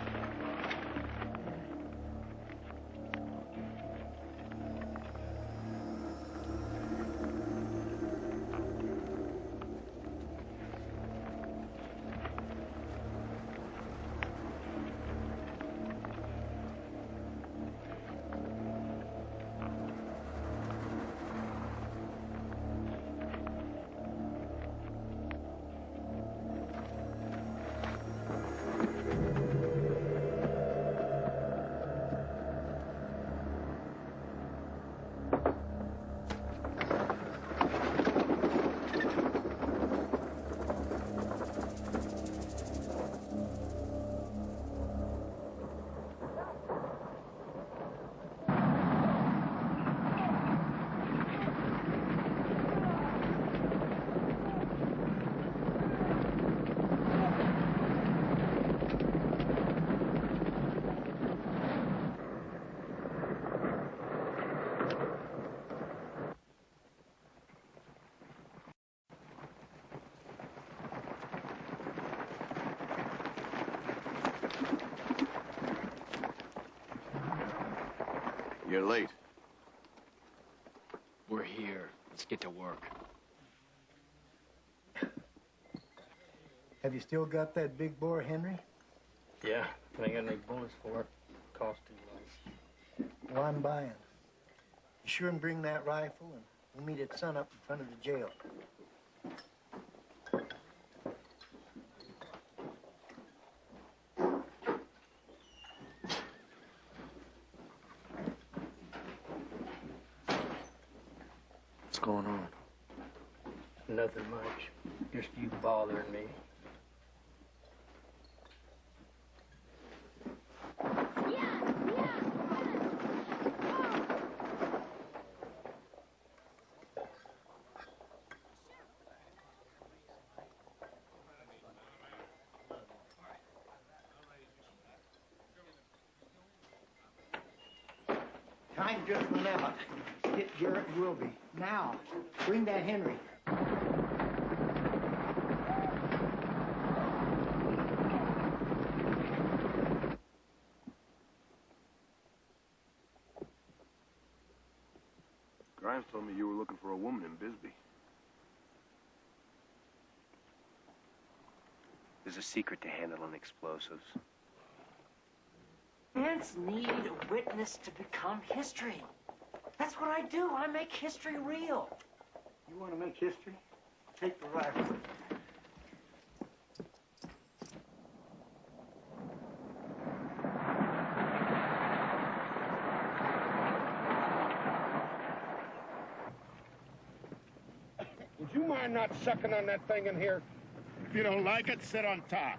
You're late. We're here. Let's get to work. Have you still got that big bore, Henry? Yeah, I ain't got any bullets for it. Cost too much. Well, I'm buying. Be sure and bring that rifle, and we'll meet at sunup in front of the jail. What's going on? Nothing much. Just you bothering me. Time just went out. Get Garrett and Wilby. Now, bring that Henry. Times told me you were looking for a woman in Bisbee. There's a secret to handling explosives. Ants need a witness to become history. That's what I do. I make history real. You want to make history? Take the rifle. Would you mind not sucking on that thing in here? If you don't like it, sit on top.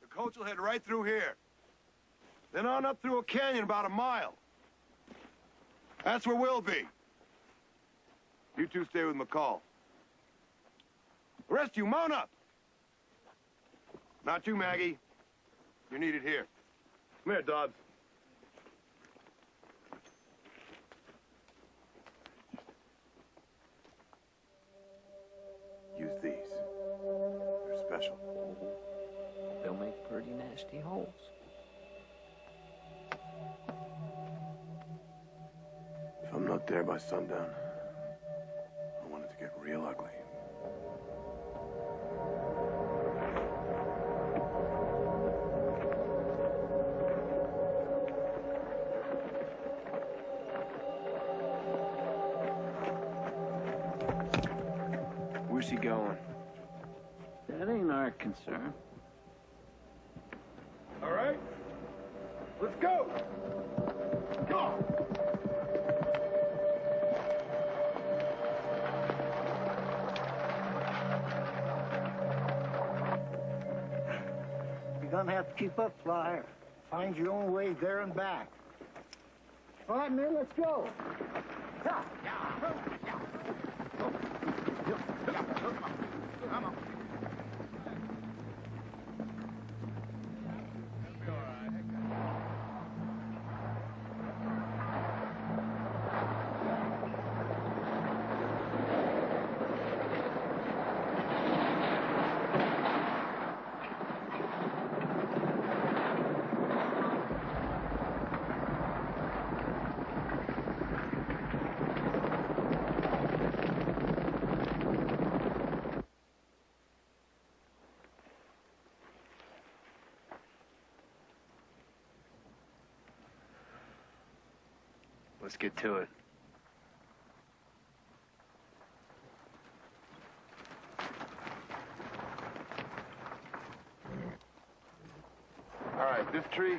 The coach will head right through here. Then on up through a canyon about a mile. That's where we'll be. You two stay with McCall. The rest of you, mount up. Not you, Maggie. You're needed here. Come here, Dobbs. Use these. They're special. They'll make pretty nasty holes. If I'm not there by sundown, I want it to get real ugly. Where's he going? That ain't our concern. All right? Let's go! Go! You're gonna have to keep up, Flyer. Find your own way there and back. All right, men, let's go. Come on. Let's get to it. All right, this tree,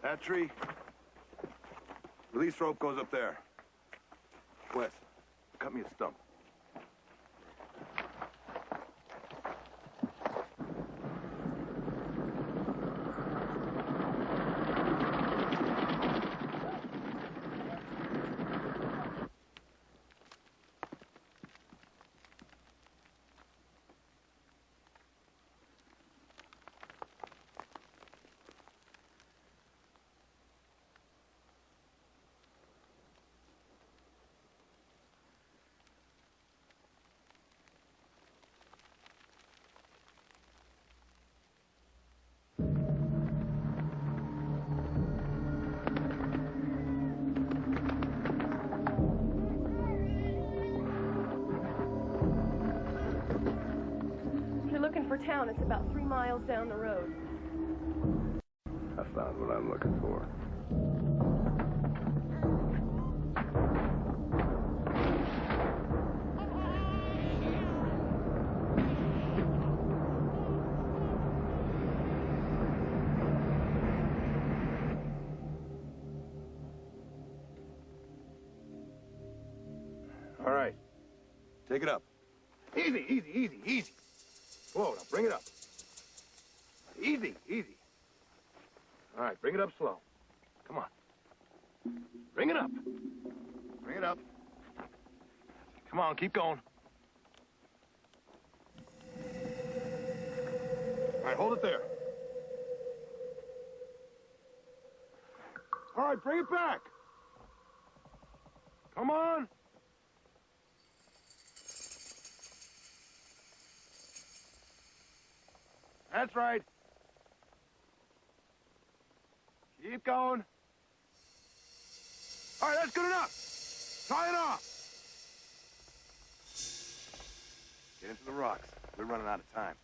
that tree. Release rope goes up there. Wes, cut me a stump. For town, it's about 3 miles down the road. I found what I'm looking for. All right. Take it up. Easy, easy, easy, easy. Whoa, now bring it up. Easy, easy. All right, bring it up slow. Come on. Bring it up. Bring it up. Come on, keep going. All right, hold it there. All right, bring it back. Come on. That's right. Keep going. All right, that's good enough. Tie it off. Get into the rocks. We're running out of time.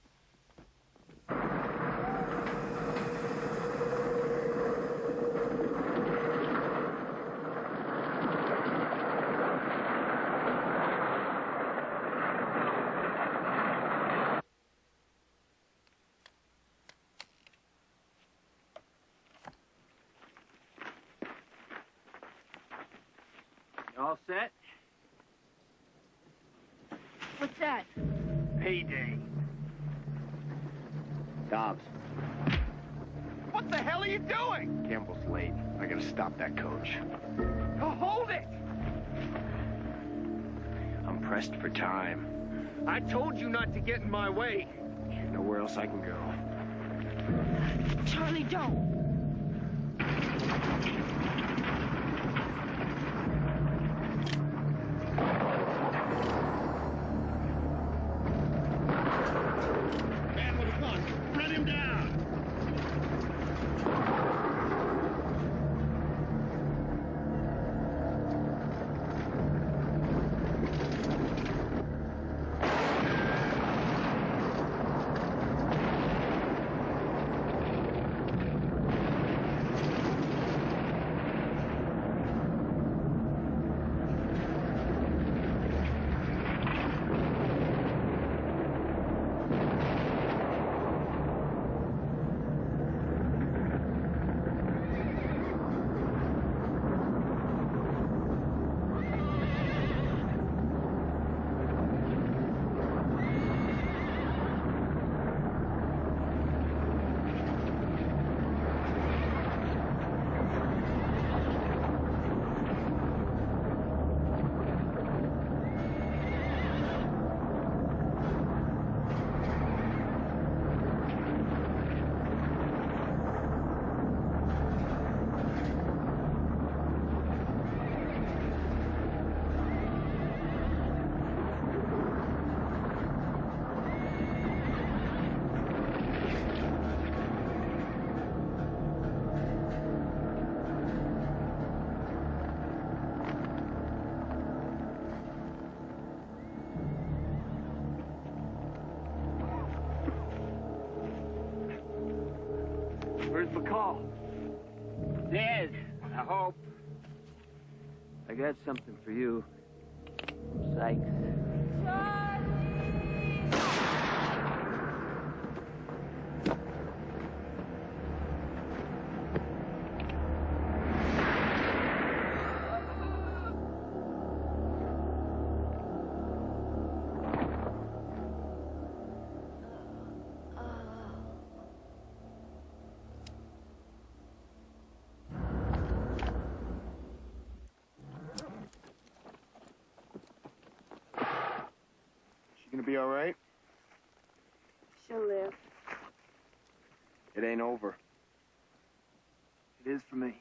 All set? What's that? Payday. Dobbs, What the hell are you doing? Campbell's late. I gotta stop that coach. Oh, hold it! I'm pressed for time. I told you not to get in my way. Nowhere else I can go. Charlie, don't. Man with a gun, run him down! Where's McCall? Dead, I hope. I got something for you. Psych. She gonna be all right? She'll live. It ain't over. It is for me.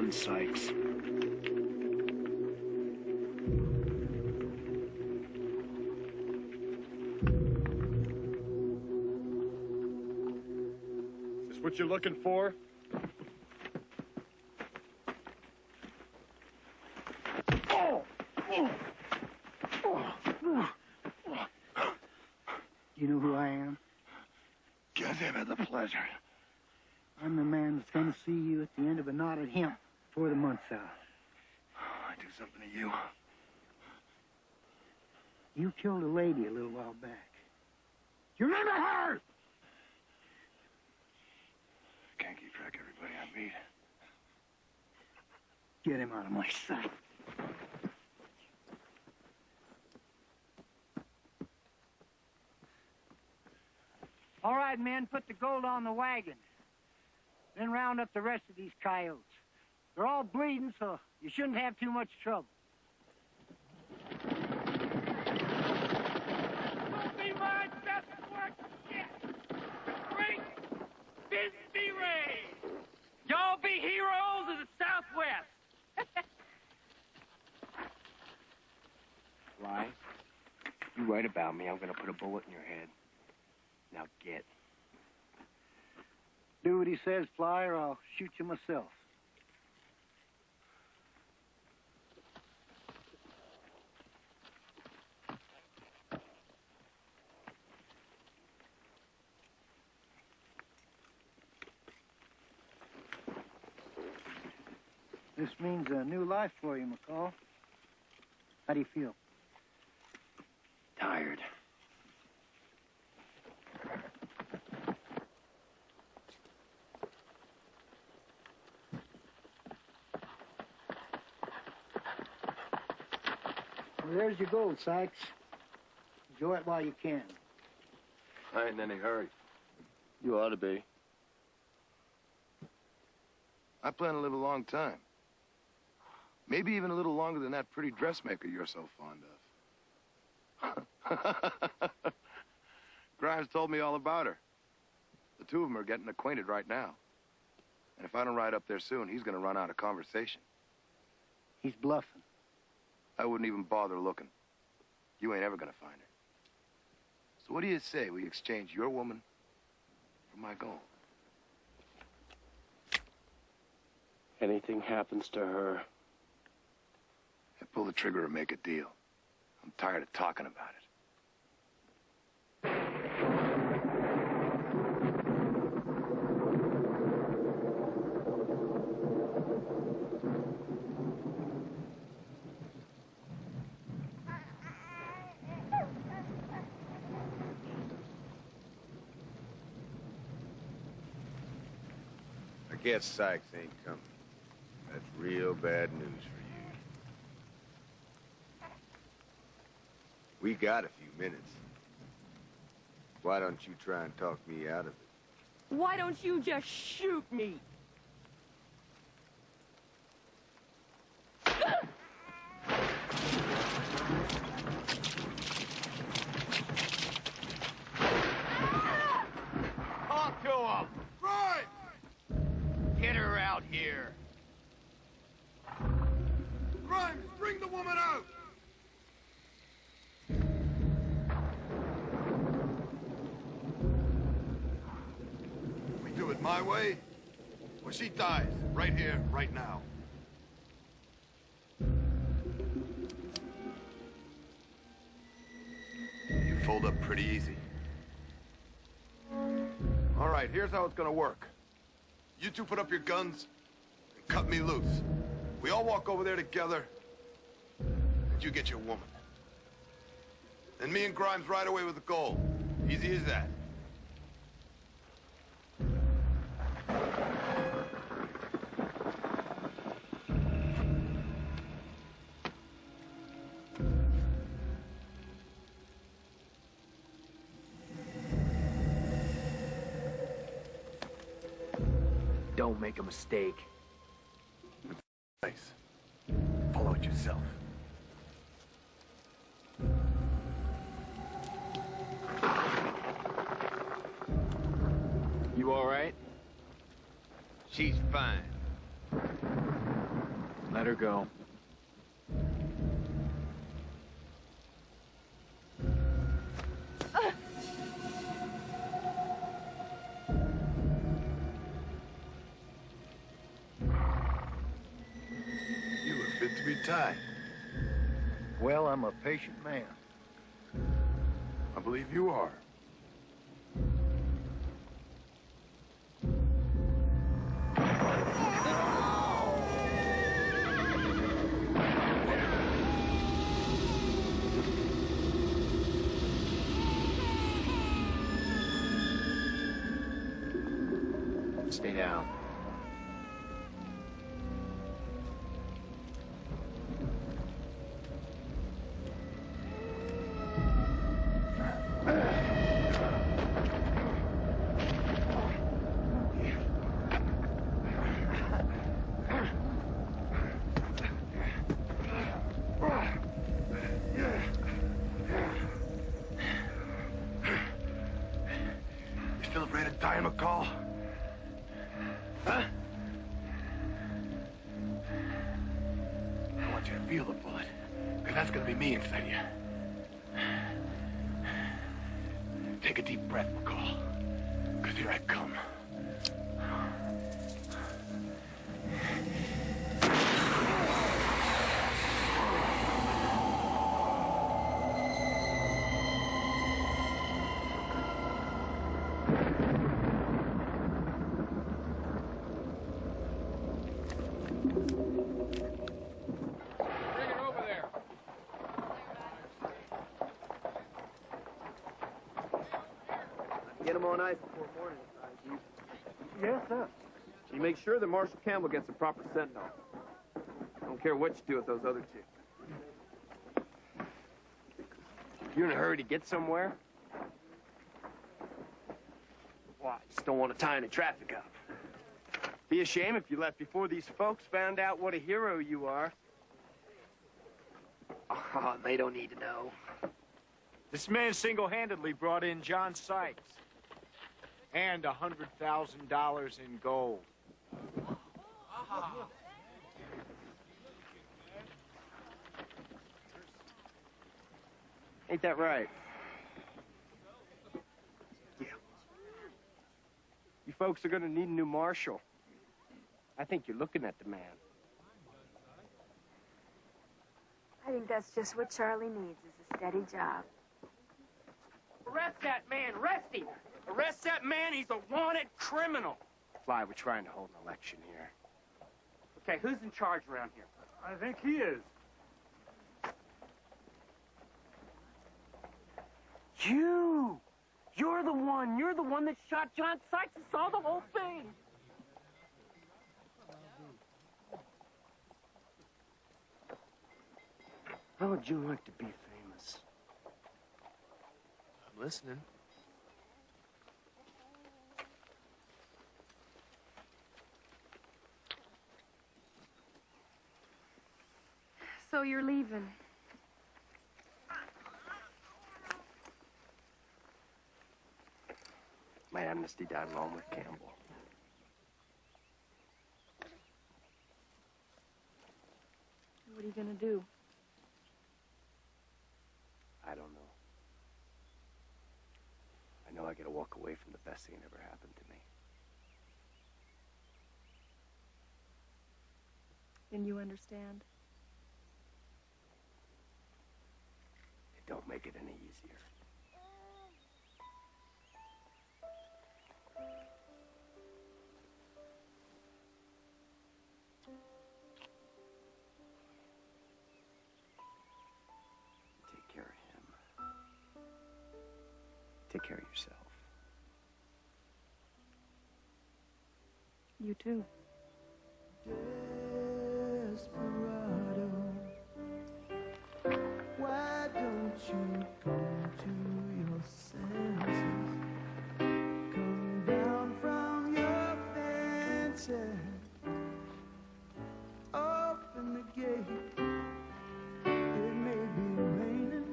Run, Sykes. Is this what you're looking for? You know who I am? Give him the pleasure. I'm the man that's going to see you at the end of a knotted hemp before the month's out. I do something to you. You killed a lady a little while back. You remember her? Can't keep track of everybody I meet. Get him out of my sight. All right, men, put the gold on the wagon. Then round up the rest of these coyotes. They're all bleeding, so you shouldn't have too much trouble. Don't be my best work yet. Great Bisbee Ray. Y'all be heroes of the Southwest. Fly, you write about me, I'm gonna put a bullet in your head. Now get. Do what he says, Fly, or I'll shoot you myself. This means a new life for you, McCall. How do you feel? Tired. Well, there's your gold, Sykes. Enjoy it while you can. I ain't in any hurry. You ought to be. I plan to live a long time. Maybe even a little longer than that pretty dressmaker you're so fond of. Grimes told me all about her. The two of them are getting acquainted right now. And if I don't ride up there soon, he's gonna run out of conversation. He's bluffing. I wouldn't even bother looking. You ain't ever gonna find her. So what do you say we exchange your woman for my gold? Anything happens to her, I pull the trigger and make a deal. I'm tired of talking about it. I guess Sykes ain't coming. That's real bad news for you. We got a few minutes. Why don't you try and talk me out of it? Why don't you just shoot me? Talk to him! Right! Get her out here. Grimes, bring the woman out! We do it my way, or she dies right here, right now. You fold up pretty easy. All right, here's how it's gonna work. You two put up your guns and cut me loose. We all walk over there together, and you get your woman. Then me and Grimes ride away with the gold. Easy as that. don't make a mistake. Nice. Follow it yourself. You all right? She's fine. Let her go. You were fit to be tied. Well, I'm a patient man. I believe you are. Stay down. You still afraid of dying, McCall? Huh? I want you to feel the bullet, because that's going to be me inside you. Take a deep breath, McCall, because here I come. Get them on ice before morning, Chief. Yes, sir. You make sure that Marshal Campbell gets a proper send-off. Don't care what you do with those other two. You in a hurry to get somewhere? Well, I just don't want to tie any traffic up. Be a shame if you left before these folks found out what a hero you are. Oh, they don't need to know. This man single-handedly brought in John Sykes and $100,000 in gold. Ain't that right? Yeah. You folks are gonna need a new marshal. I think you're looking at the man. I think that's just what Charlie needs, is a steady job. Arrest that man! Arrest him! Arrest that man! He's a wanted criminal! Fly, we're trying to hold an election here. Okay, who's in charge around here? I think he is. You! You're the one! You're the one that shot John Sykes and saw the whole thing! How would you like to be famous? I'm listening. So you're leaving. My amnesty died along with Campbell. What are you gonna do? I don't know. I know I gotta walk away from the best thing that ever happened to me. Then you understand? It don't make it any easier. Take care of him. Take care of yourself. You too. Desperado, why don't you come to your senses? Come down from your fences, open the gate. It may be raining,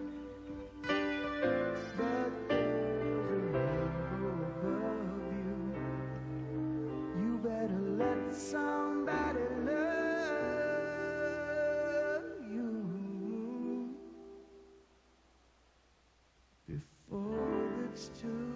but there's a rainbow above you. You better let somebody love before it's too